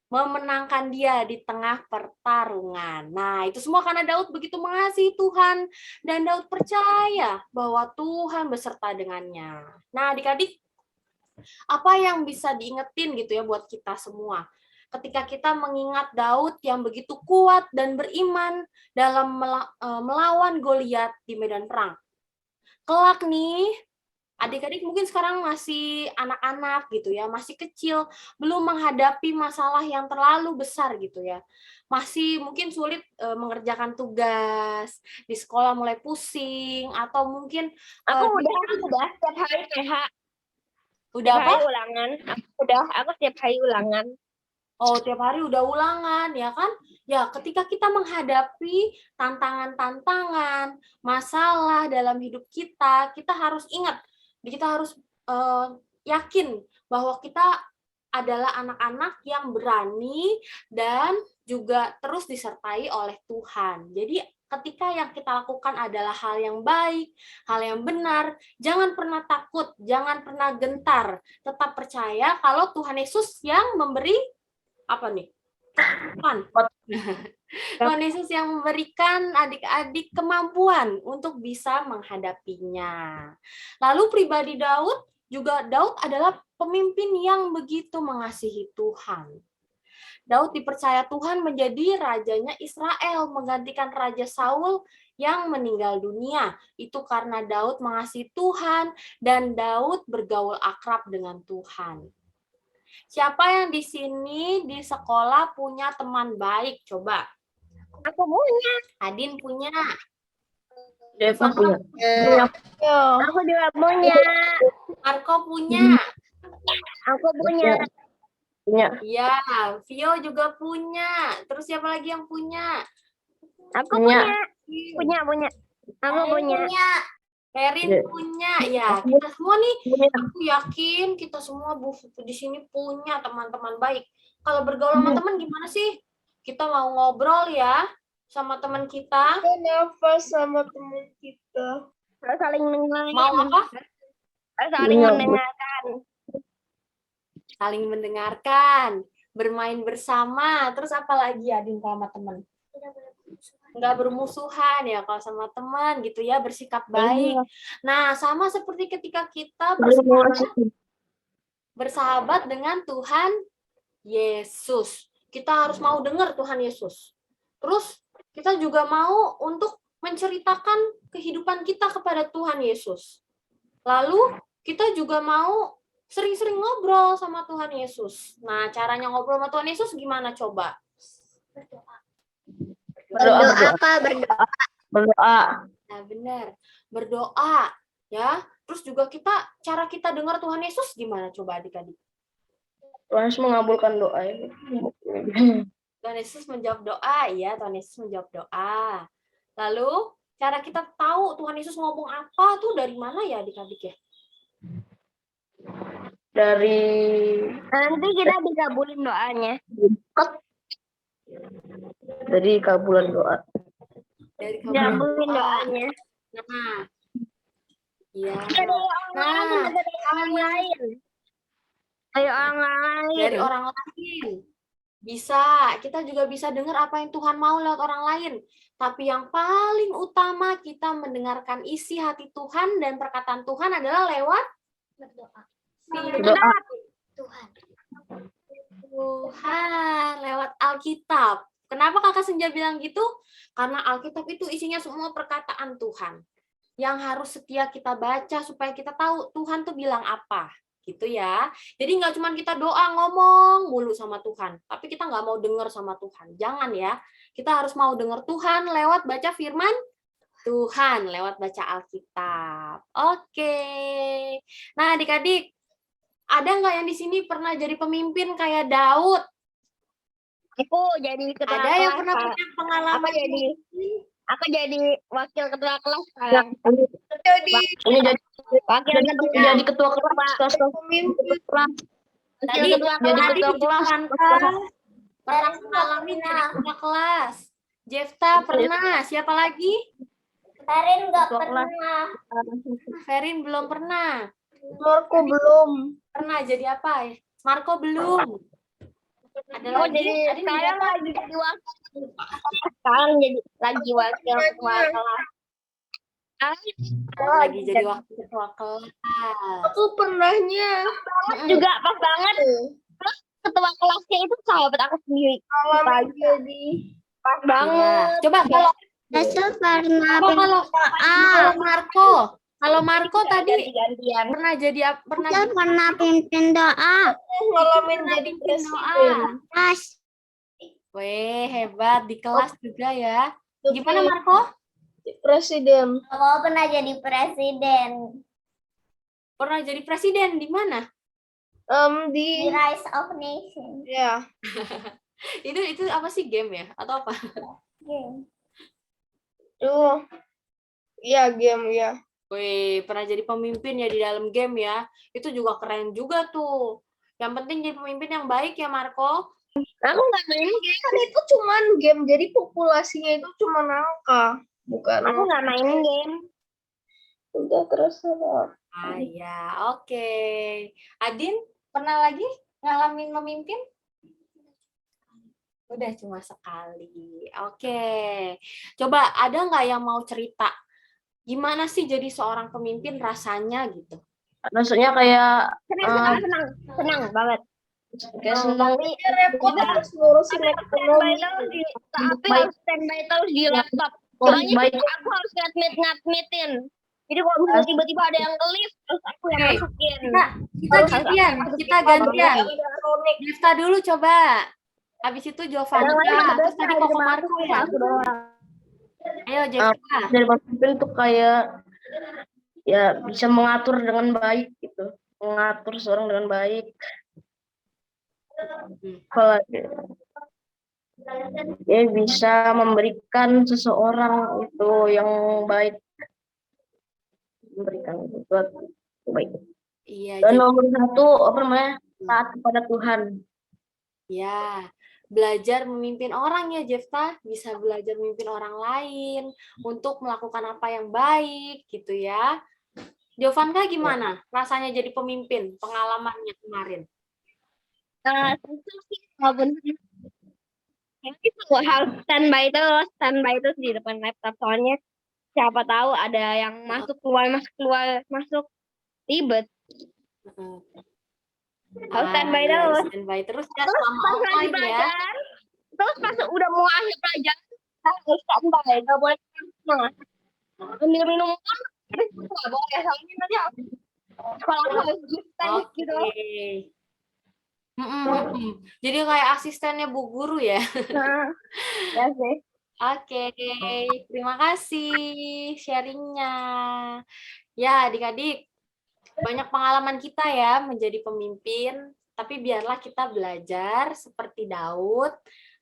memenangkan dia di tengah pertarungan. Nah, itu semua karena Daud begitu mengasihi Tuhan dan Daud percaya bahwa Tuhan beserta dengannya. Nah, adik-adik, apa yang bisa diingetin gitu ya buat kita semua? Ketika kita mengingat Daud yang begitu kuat dan beriman dalam melawan Goliat di medan perang. Kelak nih, adik-adik mungkin sekarang masih anak-anak gitu ya, masih kecil, belum menghadapi masalah yang terlalu besar gitu ya. Masih mungkin sulit mengerjakan tugas, di sekolah mulai pusing, atau mungkin Aku udah setiap hari PH. udah Setiap apa? hari ulangan. Aku setiap hari ulangan. Oh, tiap hari udah ulangan, ya kan? Ya, ketika kita menghadapi tantangan-tantangan, masalah dalam hidup kita, kita harus ingat, kita harus yakin bahwa kita adalah anak-anak yang berani dan juga terus disertai oleh Tuhan. Jadi, ketika yang kita lakukan adalah hal yang baik, hal yang benar, jangan pernah takut, jangan pernah gentar. Tetap percaya kalau Tuhan Yesus yang memberi apa nih? Tuhan Yesus yang memberikan adik-adik kemampuan untuk bisa menghadapinya. Lalu pribadi Daud adalah pemimpin yang begitu mengasihi Tuhan. Daud dipercaya Tuhan menjadi rajanya Israel, menggantikan Raja Saul yang meninggal dunia. Itu karena Daud mengasihi Tuhan dan Daud bergaul akrab dengan Tuhan. Siapa yang di sini di sekolah punya teman baik? Coba. Aku punya. Adin punya. Deva punya. Aku juga punya. Marco punya. Aku punya. Iya, Vio juga punya. Terus siapa lagi yang punya? Aku punya. Punya. Aku punya. Erin punya. Ya, kita semua nih, aku yakin kita semua di sini punya teman-teman baik. Kalau bergaul sama teman gimana sih? Kita mau ngobrol ya sama teman kita. Kenapa sama teman kita? Saling mendengarkan. Mau apa? Saling mendengarkan. Saling mendengarkan, bermain bersama. Terus apa lagi ya, Adin, kalau sama teman? Nggak bermusuhan ya kalau sama teman gitu ya, bersikap baik. Nah, sama seperti ketika kita bersahabat dengan Tuhan Yesus. Kita harus mau dengar Tuhan Yesus. Terus kita juga mau untuk menceritakan kehidupan kita kepada Tuhan Yesus. Lalu kita juga mau sering-sering ngobrol sama Tuhan Yesus. Nah, caranya ngobrol sama Tuhan Yesus gimana coba? Berdoa. Nah, benar. Berdoa, ya. Terus juga cara kita dengar Tuhan Yesus gimana coba adik-adik? Tuhan Yesus mengabulkan doa. Tuhan Yesus menjawab doa, ya. Tuhan Yesus menjawab doa. Lalu, cara kita tahu Tuhan Yesus ngomong apa tuh dari mana ya adik-adik ya? Dari Nanti kita dikabulin doanya. dari kabulan doa. Dari Dikabulin doanya. Nah, iya. Dari orang lain. Dari orang lain. Dari orang lain. Bisa, kita juga bisa dengar apa yang Tuhan mau lewat orang lain. Tapi yang paling utama kita mendengarkan isi hati Tuhan dan perkataan Tuhan adalah lewat berdoa. Tuhan lewat Alkitab. Kenapa Kakak Senja bilang gitu? Karena Alkitab itu isinya semua perkataan Tuhan yang harus setia kita baca supaya kita tahu Tuhan tuh bilang apa, gitu ya. Jadi nggak cuma kita doa ngomong mulu sama Tuhan, tapi kita nggak mau dengar sama Tuhan. Jangan ya. Kita harus mau dengar Tuhan lewat baca firman Tuhan, lewat baca Alkitab. Oke. Nah, adik-adik, Ada nggak yang di sini pernah jadi pemimpin kayak Daud? Aku jadi ketua Ada yang kelas, pernah Kak. punya pengalaman Aku jadi wakil ketua kelas sekarang. Jadi Wakil ketua jadi ketua kelas pemimpin. Tadi ketua tadi kelas. Jovanka pernah mengalami jadi ketua kelas. Jefta pernah. Siapa lagi? Karin nggak pernah. Ferin belum pernah. Marco belum. Pernah jadi apa? Marco belum. Ada Aku lagi? jadi Ada sekarang apa? lagi jadi wakil. Sekarang jadi lagi wakil ketua kelas. Lagi jadi wakil ketua kelas. Aku pernahnya Juga pas banget. Ketua kelasnya itu sahabat aku sendiri. alami jadi Pas Iya. banget. Coba kalau Itu pernah kalau Marco tadi Ganti-gantian. pernah jadi pernah Itu pernah pimpin doa. ngalamin jadi bikin doa. presiden. Mas, Weh, hebat di kelas juga ya. Gimana Marco? Presiden. aku pernah jadi presiden Pernah jadi presiden di mana? di Di Rise of Nation. ya Itu apa sih, game ya atau apa? tuh ya game ya. Wih, pernah jadi pemimpin ya di dalam game ya. Itu juga keren juga tuh. Yang penting jadi pemimpin yang baik ya, Marco. Aku nggak main game. Kan itu cuman game, jadi populasinya itu cuma angka, bukan. Aku nggak main game. Udah terus ada. Ah ya, oke. Adin, pernah lagi ngalamin memimpin? Udah cuma sekali. Oke. Coba ada nggak yang mau cerita? Gimana sih jadi seorang pemimpin rasanya gitu? Rasanya kayak Senang banget. kayak senang. Repot harus ngurusin ekonomi. Tapi harus standby terus di laptop. Soalnya aku harus ngadmitin. Jadi kalau misalnya tiba-tiba ada yang nge-lift, terus aku yang Oke. masukin. Kita gantian. Jefta dulu coba. Habis itu Jovanka. Terus tadi Koko Marco ya. Ayo Jefta. Jadi pemimpin tuh kayak ya bisa mengatur dengan baik gitu, mengatur seorang dengan baik. Apalagi ya bisa memberikan seseorang itu yang baik, memberikan sesuatu yang baik. Iya, Dan jadi nomor satu apa namanya, taat kepada Tuhan. ya, belajar memimpin orang ya, Jefta. Bisa belajar memimpin orang lain untuk melakukan apa yang baik, gitu ya. Jovanka gimana? Rasanya jadi pemimpin, pengalamannya kemarin? Susah sih, walaupun itu harus standby terus di depan laptop. Soalnya siapa tahu ada yang masuk masuk ribet. Harus standby Iya, terus. standby terus ya, Terus selama pas lagi online ya. belajar, terus pas udah mau akhir pelajaran, harus standby, nggak boleh kemana. Ambil minum pun nggak boleh, soalnya nanti sekolah harus gitu. Oke. Jadi kayak asistennya Bu Guru ya. Nah, ya sih. Oke, terima kasih sharingnya. Ya, adik-adik, banyak pengalaman kita ya menjadi pemimpin, tapi biarlah kita belajar seperti Daud,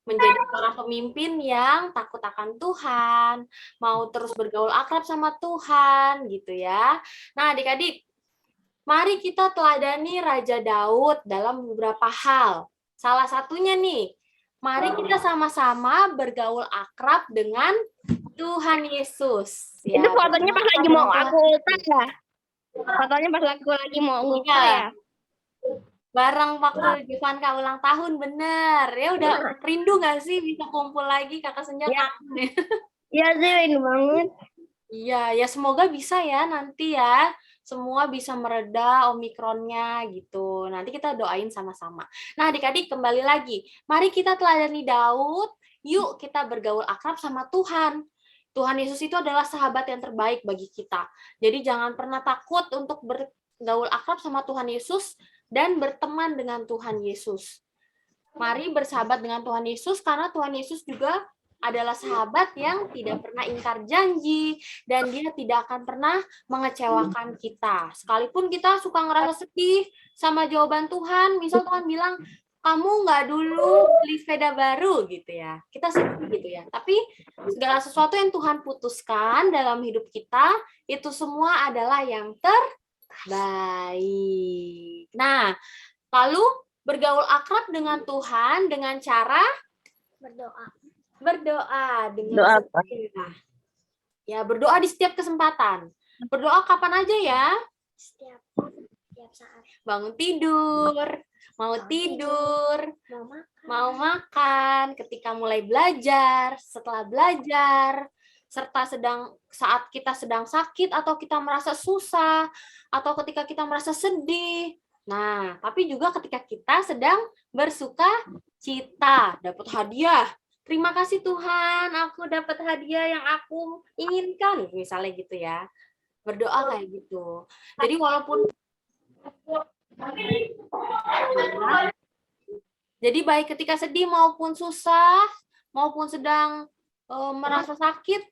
menjadi seorang pemimpin yang takut akan Tuhan, mau terus bergaul akrab sama Tuhan, gitu ya. Nah, adik-adik, mari kita teladani Raja Daud dalam beberapa hal. Salah satunya nih, mari kita sama-sama bergaul akrab dengan Tuhan Yesus. Itu Ya, fotonya pas lagi mau bersama aku ultah ya? Fotonya pas aku lagi mau ultah ya? bareng waktu Jovanka ulang tahun, bener. Ya udah rindu nggak sih bisa kumpul lagi, Kakak Senja kangen ya? Iya sih, rindu banget. Iya, ya semoga bisa ya nanti ya. Semua bisa mereda Omikronnya gitu. Nanti kita doain sama-sama. Nah, adik-adik kembali lagi. Mari kita teladani Daud. Yuk kita bergaul akrab sama Tuhan. Tuhan Yesus itu adalah sahabat yang terbaik bagi kita. Jadi jangan pernah takut untuk bergaul akrab sama Tuhan Yesus dan berteman dengan Tuhan Yesus. Mari bersahabat dengan Tuhan Yesus karena Tuhan Yesus juga adalah sahabat yang tidak pernah ingkar janji, dan dia tidak akan pernah mengecewakan kita. Sekalipun kita suka ngerasa sedih sama jawaban Tuhan, misal Tuhan bilang, kamu nggak dulu beli sepeda baru gitu ya. Kita sedih gitu ya. Tapi segala sesuatu yang Tuhan putuskan dalam hidup kita, itu semua adalah yang terbaik. Nah, lalu bergaul akrab dengan Tuhan dengan cara berdoa dengan Doa apa? setia. Ya, berdoa di setiap kesempatan. Berdoa kapan aja ya? Setiap saat Bangun tidur, mau tidur, mau makan, ketika mulai belajar, setelah belajar, serta saat kita sedang sakit atau kita merasa susah atau ketika kita merasa sedih. Nah, tapi juga ketika kita sedang bersuka cita, dapat hadiah. Terima kasih Tuhan, aku dapat hadiah yang aku inginkan, misalnya gitu ya. Berdoa kayak gitu. Jadi walaupun jadi baik ketika sedih maupun susah, maupun sedang merasa sakit,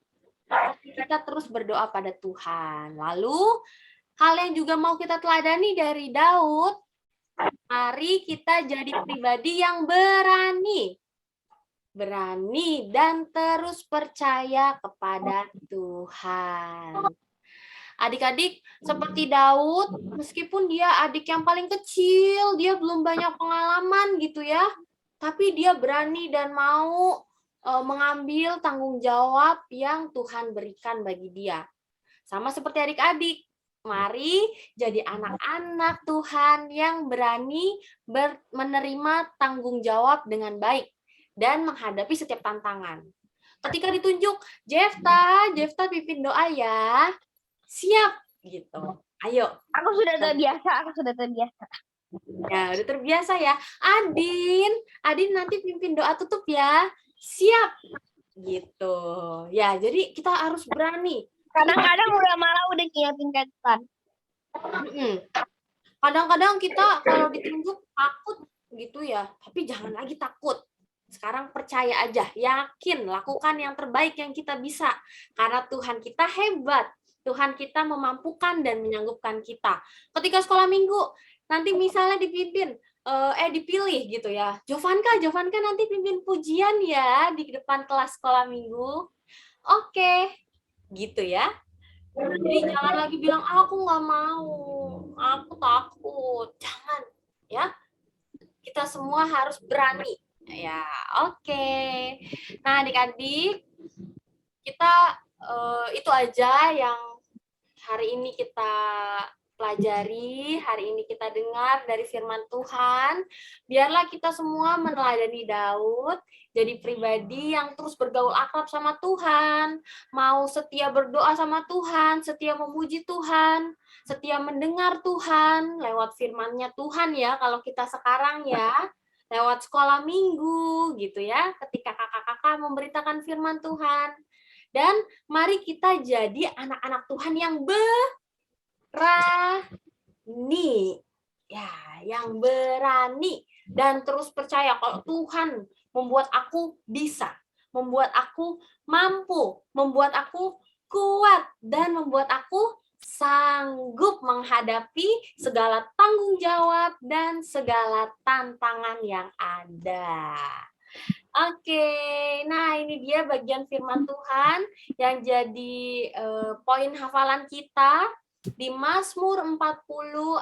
kita terus berdoa pada Tuhan. Lalu hal yang juga mau kita teladani dari Daud, mari kita jadi pribadi yang berani dan terus percaya kepada Tuhan. Adik-adik seperti Daud, meskipun dia adik yang paling kecil, dia belum banyak pengalaman gitu ya, tapi dia berani dan mau mengambil tanggung jawab yang Tuhan berikan bagi dia. Sama seperti adik-adik, mari jadi anak-anak Tuhan yang berani menerima tanggung jawab dengan baik dan menghadapi setiap tantangan. Ketika ditunjuk, Jefta pimpin doa ya. Siap gitu. Ayo. Aku sudah terbiasa. Ya, udah terbiasa ya. Adin nanti pimpin doa tutup ya. Siap. Gitu. Ya, jadi kita harus berani. Kadang-kadang udah malah udah nyiapin catatan. Kadang-kadang kita kalau ditunjuk takut gitu ya, tapi jangan lagi takut. Sekarang percaya aja, yakin, lakukan yang terbaik yang kita bisa. Karena Tuhan kita hebat. Tuhan kita memampukan dan menyanggupkan kita. Ketika sekolah minggu, nanti misalnya dipilih gitu ya. Jovanka nanti pimpin pujian ya di depan kelas sekolah minggu. Oke, gitu ya. Jadi jangan lagi bilang, aku nggak mau, aku takut. Jangan, ya. Kita semua harus berani. Ya, oke. Nah, adik-adik, kita itu aja yang hari ini kita pelajari, hari ini kita dengar dari firman Tuhan. Biarlah kita semua meneladani Daud, jadi pribadi yang terus bergaul akrab sama Tuhan, mau setia berdoa sama Tuhan, setia memuji Tuhan, setia mendengar Tuhan lewat firman-Nya Tuhan ya, kalau kita sekarang ya, lewat sekolah minggu gitu ya, ketika kakak-kakak memberitakan firman Tuhan. Dan mari kita jadi anak-anak Tuhan yang berani. Ya, yang berani dan terus percaya kalau Tuhan membuat aku bisa, membuat aku mampu, membuat aku kuat dan membuat aku sanggup menghadapi segala tanggung jawab dan segala tantangan yang ada. Oke, nah ini dia bagian firman Tuhan yang jadi poin hafalan kita di Mazmur 40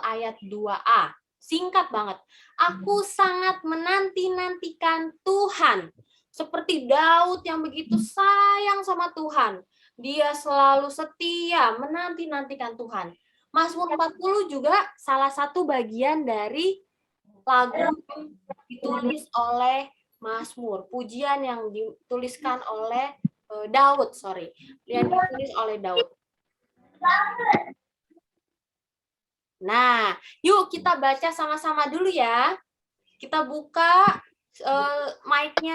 ayat 2a. Singkat banget. Aku sangat menanti-nantikan Tuhan. Seperti Daud yang begitu sayang sama Tuhan. Dia selalu setia menanti-nantikan Tuhan. Mazmur 40 juga salah satu bagian dari lagu yang ditulis oleh Mazmur, pujian yang dituliskan oleh Daud, yang ditulis oleh Daud. Nah, yuk kita baca sama-sama dulu ya. Kita buka mic-nya,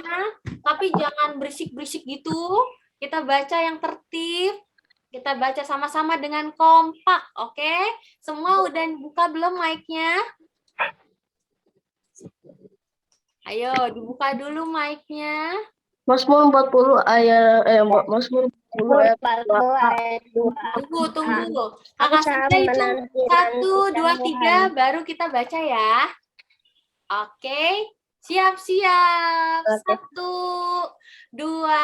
tapi jangan berisik-berisik gitu. Kita baca yang tertib. Kita baca sama-sama dengan kompak, oke? Semua udah buka belum mic-nya? Ayo, dibuka dulu mic-nya. Mazmur 40 ayat Mazmur 40 ayat 40 ayat 2. Tunggu. Aku Kakak sangat Senja hitung menanti 1, 2, Tuhan. 3, baru kita baca ya. Oke, siap-siap. Oke. 1, 2,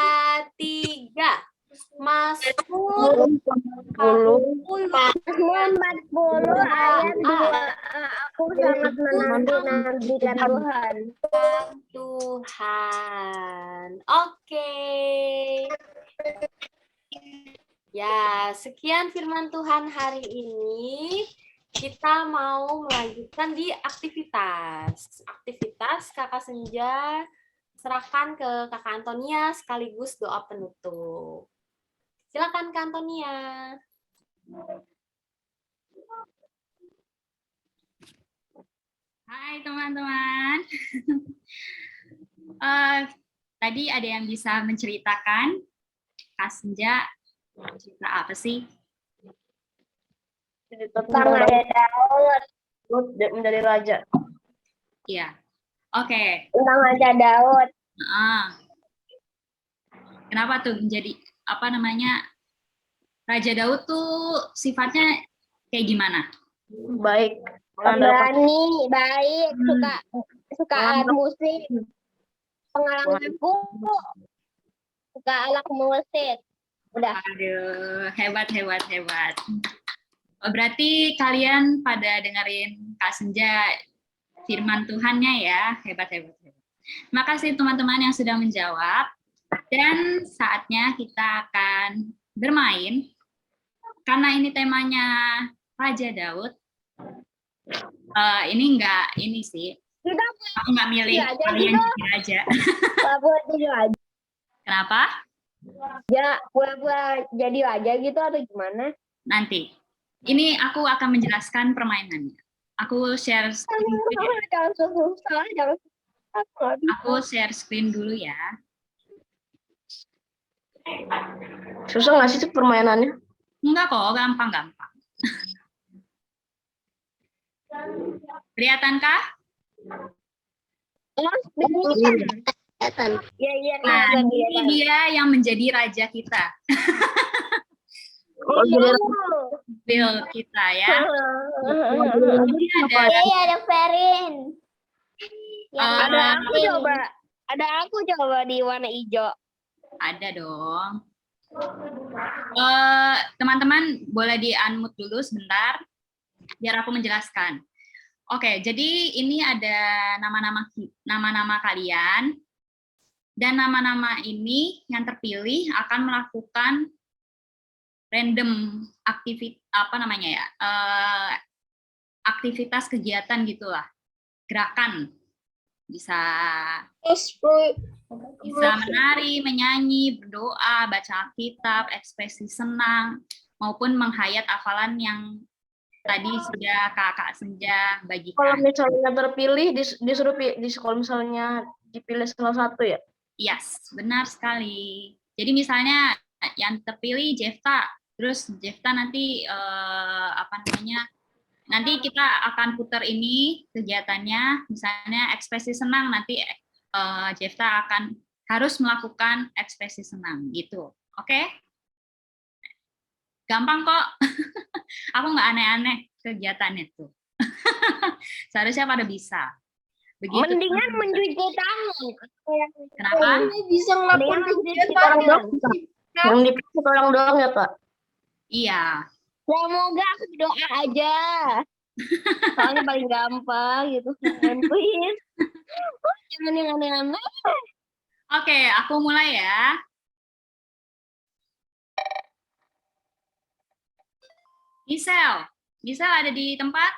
3. Mazmur 40 40 Mazmur 40 ayat 2. Aku sangat menanti-nantikan Tuhan. Tuhan. Oke. Ya, sekian firman Tuhan hari ini. Kita mau melanjutkan di aktivitas. Aktivitas Kakak Senja serahkan ke Kakak Antonia sekaligus doa penutup. Silakan Kak Antonia. Hai teman-teman. Tadi ada yang bisa menceritakan Kak Senja cerita apa sih? Tentang ayat Daud. menjadi raja. Iya. Oke. Tentang Raja Daud. Kenapa tuh menjadi apa namanya? Raja Daud tuh sifatnya kayak gimana? Baik. Mengandalkan Berani, baik, suka alat musik. Pengalamanku suka alat musik. Udah. Aduh, hebat. Oh, berarti kalian pada dengerin Kak Senja firman Tuhannya ya, hebat. Terima kasih teman-teman yang sudah menjawab. Dan saatnya kita akan bermain. Karena ini temanya Raja Daud. Ini sih. Aku nggak milih kalian jadi raja. Kenapa? Ya, pura-pura jadi raja gitu atau gimana? Nanti. Ini aku akan menjelaskan permainannya. Aku share screen dulu ya. Jangan susah, jangan susah. Aku share screen dulu ya. susah nggak sih itu permainannya? Enggak kok, gampang. Kelihatankah? Iya. Nah, ini dia yang menjadi raja kita. Bill kita ya. Ini Ada Ferin. Ada aku coba di warna hijau. Ada dong. Teman-teman boleh di-unmute dulu sebentar, biar aku menjelaskan. Oke, jadi ini ada nama-nama kalian, dan nama-nama ini yang terpilih akan melakukan random aktivitas kegiatan gitulah, gerakan, bisa menari, menyanyi, berdoa, baca Alkitab, ekspresi senang, maupun menghayat hafalan yang tadi sudah Kakak Senja bagikan. Kalau misalnya terpilih, disuruh kalau misalnya dipilih salah satu ya? Yes, benar sekali. Jadi misalnya yang terpilih Jefta, terus Jefta nanti nanti kita akan putar ini kegiatannya, misalnya ekspresi senang, nanti Jefta akan harus melakukan ekspresi senang gitu. Oke? Gampang kok. Aku nggak aneh-aneh kegiatannya tuh. Seharusnya pada bisa. Begitu. Mendingan mencuci tangan. Kenapa? Bisa ngelakuin kegiatan. Yang dipilih orang doang ya, Kak? Iya. Semoga aku doa aja. Soalnya paling gampang gitu. Please. Jangan yang aneh-aneh. Oke, aku mulai ya. Gisel ada di tempat?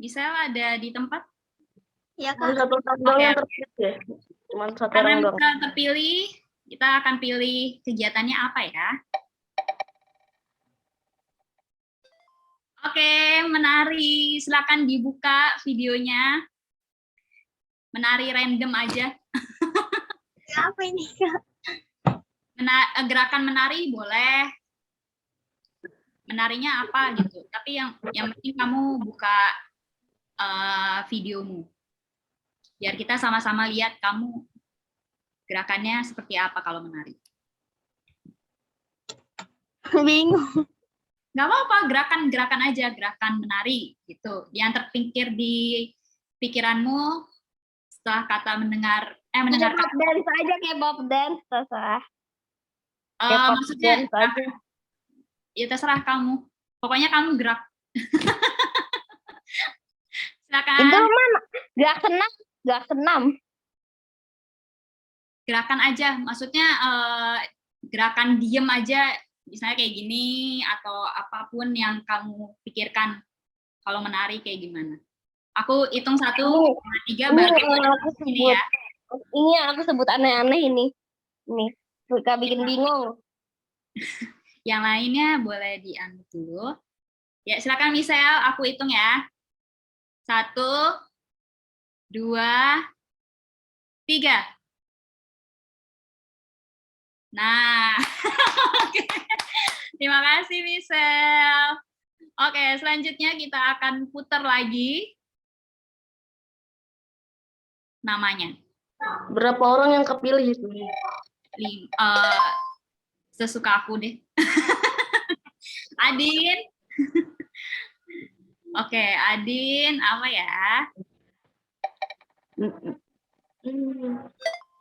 Gisel ada di tempat? Ya, Cuma satu orang doang yang terpilih ya? Cuma satu Karena orang doang. kita terpilih, kita akan pilih kegiatannya apa ya? Oke, menari. Silakan dibuka videonya. Menari random aja. Apa ini, Kak? Gerakan menari boleh. menarinya apa gitu. Tapi yang penting kamu buka videomu. Biar kita sama-sama lihat kamu gerakannya seperti apa kalau menari. Bingung. Nggak apa-apa, gerakan-gerakan aja, gerakan menari gitu. Yang terpikir di pikiranmu setelah kata mendengar Pop dance aja kayak pop dance, terserah. Kayak pop maksudnya dance aja. ya terserah kamu. Pokoknya kamu gerak. Silakan. Itu mana? Gak senam. Gerakan aja, maksudnya gerakan diem aja, misalnya kayak gini atau apapun yang kamu pikirkan kalau menari kayak gimana. Aku hitung 1, 2, 3 baru ini ya. Ini yang aku sebut aneh-aneh ini. Ini suka bikin bingung. Yang lainnya boleh diambil dulu. Ya, silakan Michelle, aku hitung ya. 1, 2, 3. Nah, oke. Terima kasih Michelle. Oke, selanjutnya kita akan putar lagi namanya. Berapa orang yang kepilih itu? Sesuka aku deh. Adin. Oke, Adin, apa ya?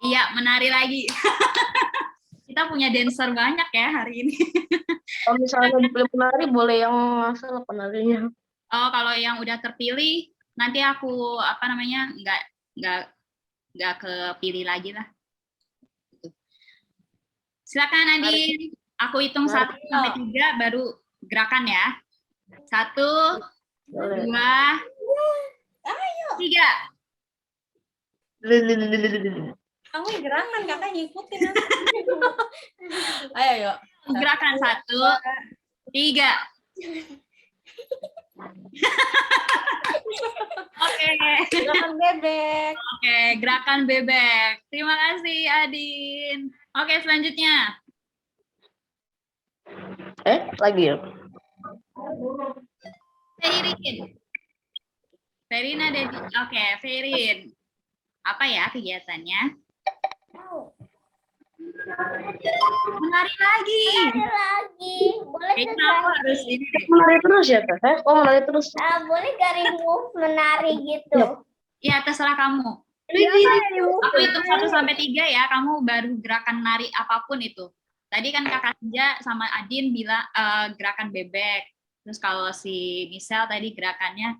Iya, menari lagi. Kita punya dancer banyak ya hari ini. Kalau misalnya dipilih penari, boleh yang asal penarinya. Oh, kalau yang udah terpilih, nanti aku nggak kepilih lagi lah. Silakan Adin. Aku hitung 1 sampai 3 baru gerakan ya. 1, 2, 3. Kamu gerakan, kakak ngikutin. Ayo, yuk. Gerakan 1, 3. Oke. Gerakan bebek. Oke, gerakan bebek. Terima kasih, Adin. Oke, selanjutnya. Lagi ya? Ferin. Ferin ada di... Oke, Ferin. Apa ya kegiatannya? Menari lagi. Boleh Kayaknya aku harus ini deh. Menari terus ya, Teh? Oh, menari terus. boleh garing move menari gitu. Ya, terserah kamu. Aku hitung 1 sampai 3 ya, kamu baru gerakan nari apapun itu. Tadi kan Kakak Senja sama Adin bilang gerakan bebek. Terus kalau si Michelle tadi gerakannya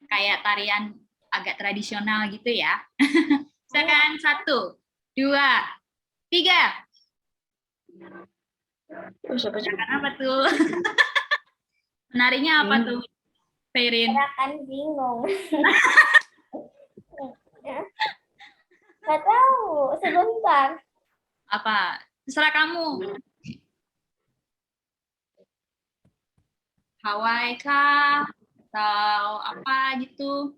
kayak tarian agak tradisional gitu ya. Silakan 1, 2, 3. Gerakan apa tuh? Menarinya apa tuh, Ferin? Gerakan bingung. Gak tahu, sebentar. Apa? Terserah kamu. Hawaii kah? Atau apa gitu?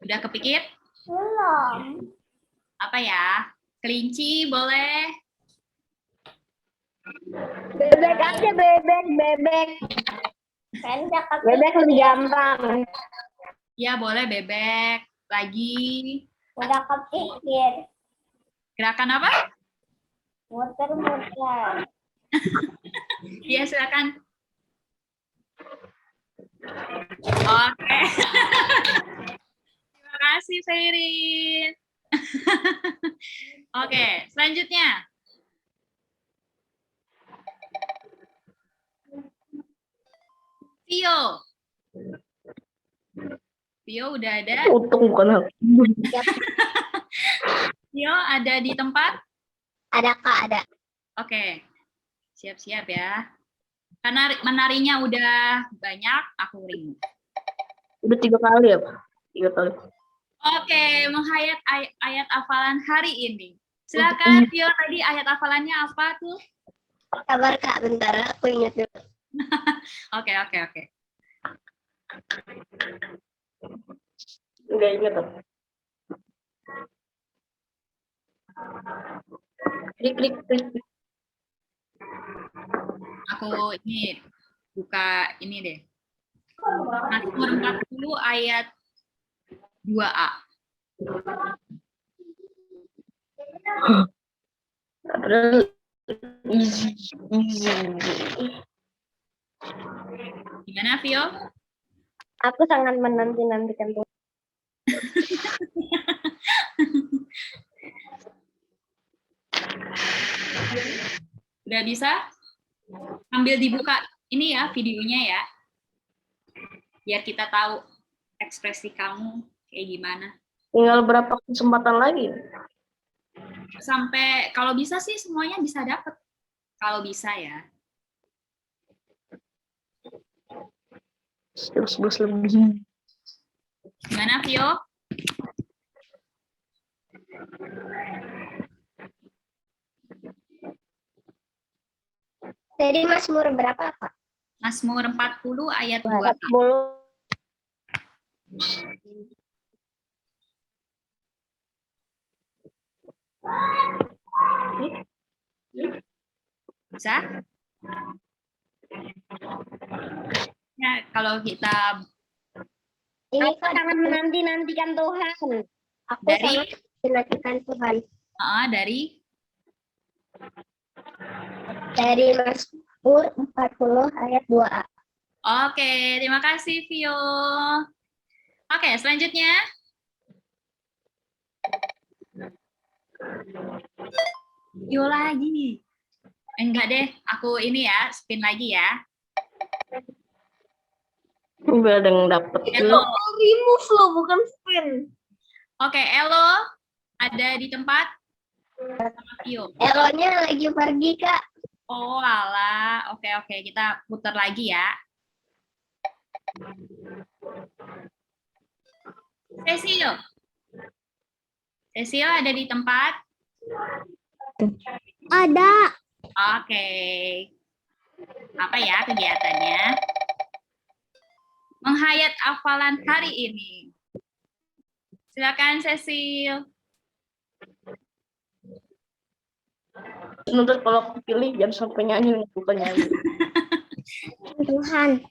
Udah kepikir? Belum. Apa ya? Kelinci boleh? Bebek aja, bebek. Kan cakap Bebek lebih gampang. Ya boleh bebek. Lagi. udah kepikir. Gerakan apa? Muter-muter. Iya silakan. Oke. Terima kasih Feirin. Oke, selanjutnya. Vio. Vio udah ada? Untung bukan aku. Vio ada di tempat? Ada Kak, ada. Oke. Siap-siap ya. Karena menarinya udah banyak, aku ring. Udah 3 kali ya, Pak? 3 kali. Oke, menghayat ayat hafalan hari ini. Silakan, Vio, tadi ayat hafalannya apa tuh? Sabar Kak, bentar aku ingat dulu. Oke. Udah ingat apa? Klik. Aku ini buka ini deh. Mazmur 40 ayat 2a. Easy. Gimana, Vio? Aku sangat menanti-nantikan Tuhan. Udah bisa? Ambil dibuka ini ya videonya ya. Biar kita tahu ekspresi kamu kayak gimana. Tinggal berapa kesempatan lagi? Sampai kalau bisa sih semuanya bisa dapet. Kalau bisa ya. 11 lebih. Gimana, Vio? Tadi Mazmur berapa, Kak? Mazmur 40 ayat 2. 40. Bisa? Ya, kalau kita Ini Aku Kak, sangat menanti-nantikan Tuhan. aku dari sangat menantikan Tuhan. Dari Mazmur 40 ayat 2a. Oke, terima kasih Vio. Oke, selanjutnya. Vio lagi nih. Enggak deh, aku ini ya, spin lagi ya. Udah ada yang dapet. Elo. Remove lo, bukan spin. Oke, Elo ada di tempat sama Vio. Elonya lagi pergi, Kak. Oh, alah. Oke, kita putar lagi ya. Cecil. Cecil ada di tempat? Ada. Oke. Apa ya kegiatannya? Menghayat hafalan hari ini. Silakan Cecil. Nanti kalau aku pilih jangan sampai nyanyi, bukan nyanyi. Tuhan.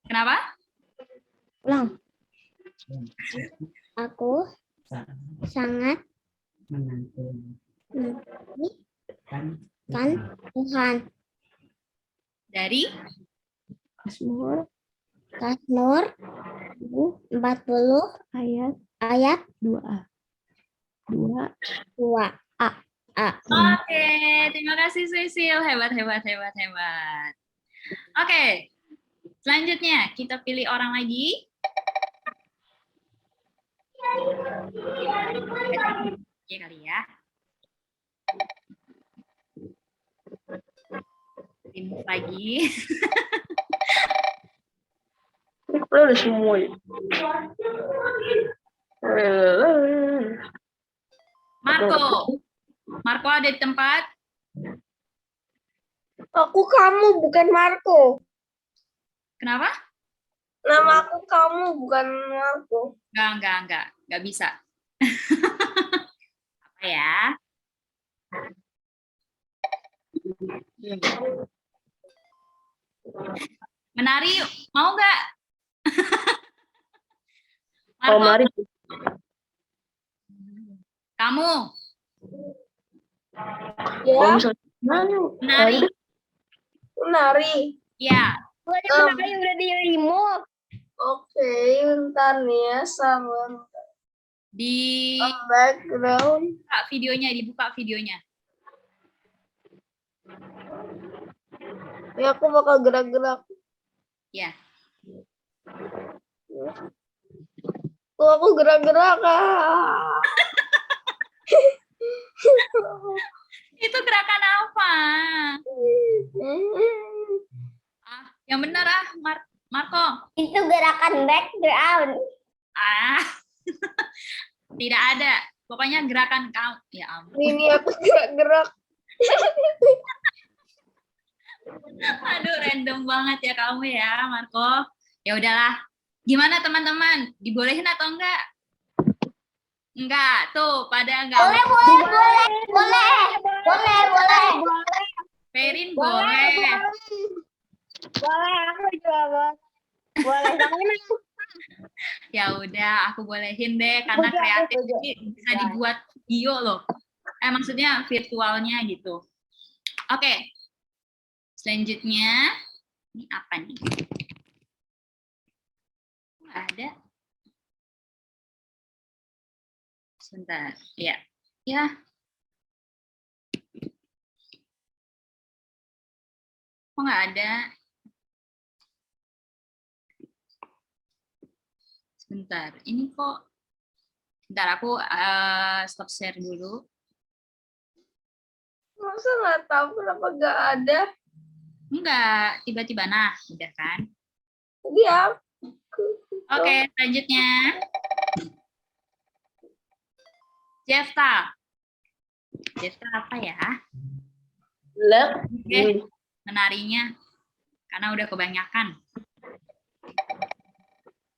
Kenapa? Ulang. Aku sangat menantikan Tuhan. Dari Mazmur 40 ayat 2a. Oke, terima kasih Cecil. Hebat. Oke, selanjutnya kita pilih orang lagi. Oke kali ya. Remove lagi. Udah semua. Marco ada di tempat? Aku kamu, bukan Marco. Kenapa? Nama aku kamu, bukan Marco. Enggak bisa. Apa ya? Menari, mau nggak? Kalau Marco, mari kamu kalau misalnya menari? Menari. Ya. Menari udah di remove. Oke, bentar nih ya, sama Di background. dibuka videonya. Ya, aku bakal gerak-gerak. Ya. Tuh, aku gerak-gerak. Itu gerakan apa? Yang benar Marco. Itu gerakan background. Tidak ada. Pokoknya gerakan kamu. Ya ampun. Ini aku gerak-gerak. Aduh, random banget ya kamu ya, Marco. Ya udahlah. Gimana teman-teman? Dibolehin atau enggak? Enggak. Tuh, pada enggak. Boleh. Perin boleh. Boleh, aku juga boleh. Boleh, tapi Ya udah, aku bolehin deh karena kreatif ini bisa dibuat video loh. Maksudnya virtualnya gitu. Oke. Selanjutnya, ini apa nih? Nggak ada. Sebentar, ya. Ya. Kok nggak ada? Sebentar, ini kok. Bentar, aku stop share dulu. masa nggak tahu kenapa nggak ada. Enggak, tiba-tiba. Nah, udah kan? Dia. Oke, selanjutnya. Jefta. Jefta apa ya? Lep. Oke, menarinya. Karena udah kebanyakan.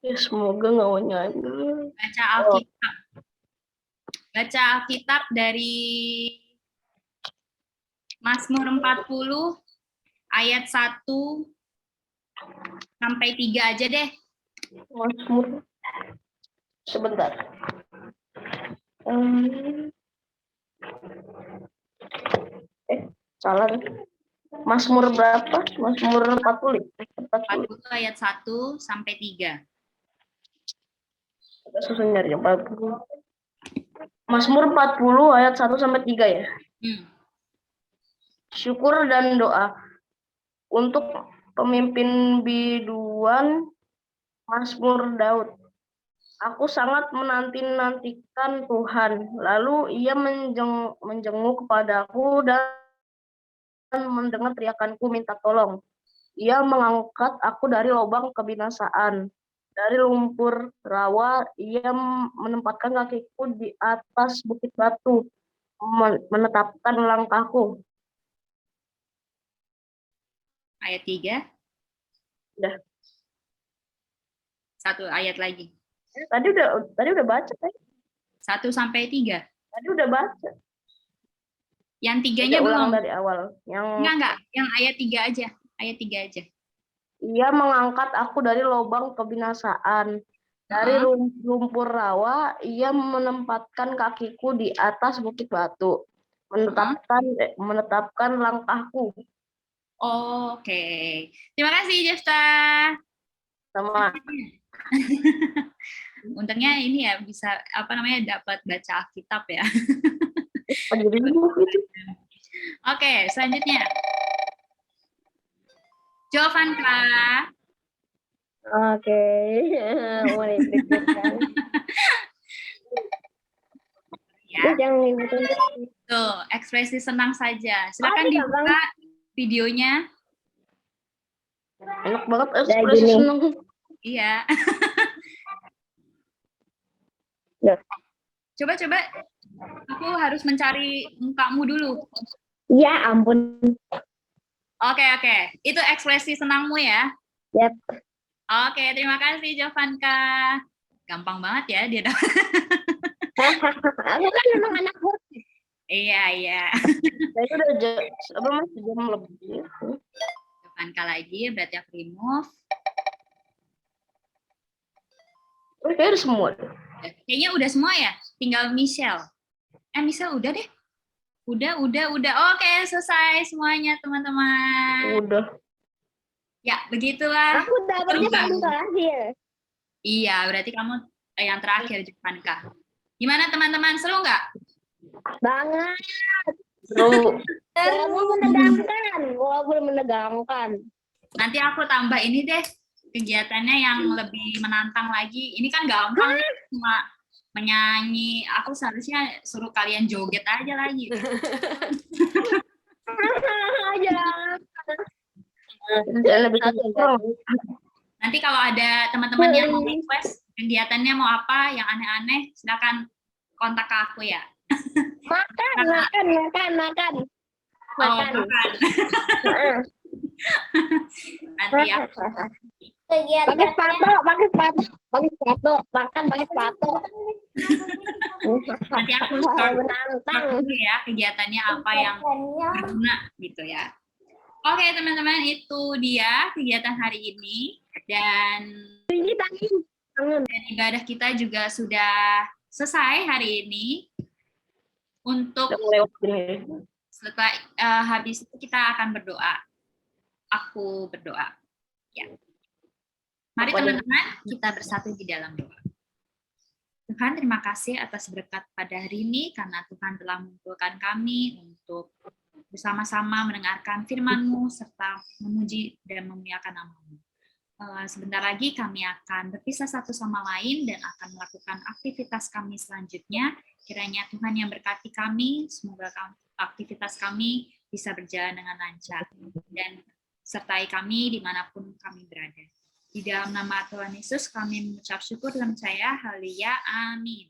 Ya, semoga nggak mau nyanyi. Baca Alkitab. Baca Alkitab dari Mazmur 40 ayat 1 sampai 3 aja deh. Mazmur. Sebentar. Salah. Mazmur berapa? Mazmur 40. 40 ayat 1 sampai 3. Susah nyari 40. Mazmur 40 ayat 1 sampai 3 ya. Syukur dan doa untuk pemimpin biduan Mazmur Daud. Aku sangat menanti-nantikan Tuhan. Lalu ia menjenguk kepadaku dan mendengar teriakanku minta tolong. Ia mengangkat aku dari lubang kebinasaan. Dari lumpur rawa, ia menempatkan kakiku di atas bukit batu, menetapkan langkahku. Ayat 3. Udah. Satu ayat lagi. Tadi udah baca kan? 1 sampai 3. Tadi udah baca. Yang 3-nya ulang belum. dari awal. Enggak. Yang ayat 3 aja. Ayat 3 aja. Ia mengangkat aku dari lubang kebinasaan. Dari lumpur rawa, ia menempatkan kakiku di atas bukit batu. Menetapkan langkahku. Oke. Terima kasih, Jefta. Sama. Untungnya ini ya bisa dapat baca Alkitab ya. Oke, selanjutnya. Jovanka. Oke. Mulai deg-degan. Ya. Jangan ngikutin. Tuh, ekspresi senang saja. Silakan dibuka videonya. Enak banget ekspresi senang. Iya. Ya. Coba. Aku harus mencari mukamu dulu. Ya ampun. Oke. Itu ekspresi senangmu ya? Yap. Oke, terima kasih Jovanka. Gampang banget ya dia dapat. Aku kan memang anak gue. Iya. Itu udah jam lebih. Jovanka lagi, berarti aku remove. Kayaknya semua. Kayaknya udah semua ya? Tinggal Michelle. Michelle udah deh. Udah. Oke, selesai semuanya teman-teman. Udah. Ya, begitulah. Aku dapetnya paling terakhir. Iya, berarti kamu yang terakhir, Jovanka. Gimana teman-teman, seru nggak? Banget. Seru. Walaupun menegangkan. Nanti aku tambah ini deh, kegiatannya yang lebih menantang lagi. Ini kan gampang, cuma menyanyi. Aku seharusnya suruh kalian joget aja lagi. Nanti kalau ada teman-teman yang mau request kegiatannya mau apa, yang aneh-aneh, silakan kontak ke aku ya. Makan. Makan. Nanti ya. Pakai sepatu. Makan pakai sepatu. Nanti aku share dulu ya kegiatannya apa yang berguna gitu ya. Oke, teman-teman, itu dia kegiatan hari ini. Dan ibadah kita juga sudah selesai hari ini. Untuk setelah habis itu kita akan berdoa. Aku berdoa. Ya. Mari teman-teman, kita bersatu di dalam doa. Tuhan, terima kasih atas berkat pada hari ini, karena Tuhan telah mengumpulkan kami untuk bersama-sama mendengarkan firman-Mu, serta memuji dan memuliakan nama-Mu. Sebentar lagi kami akan berpisah satu sama lain dan akan melakukan aktivitas kami selanjutnya. Kiranya Tuhan yang berkati kami, semoga aktivitas kami bisa berjalan dengan lancar. Dan sertai kami dimanapun kami berada. Di dalam nama Tuhan Yesus kami mengucap syukur dan percaya. Haleluya. Amin.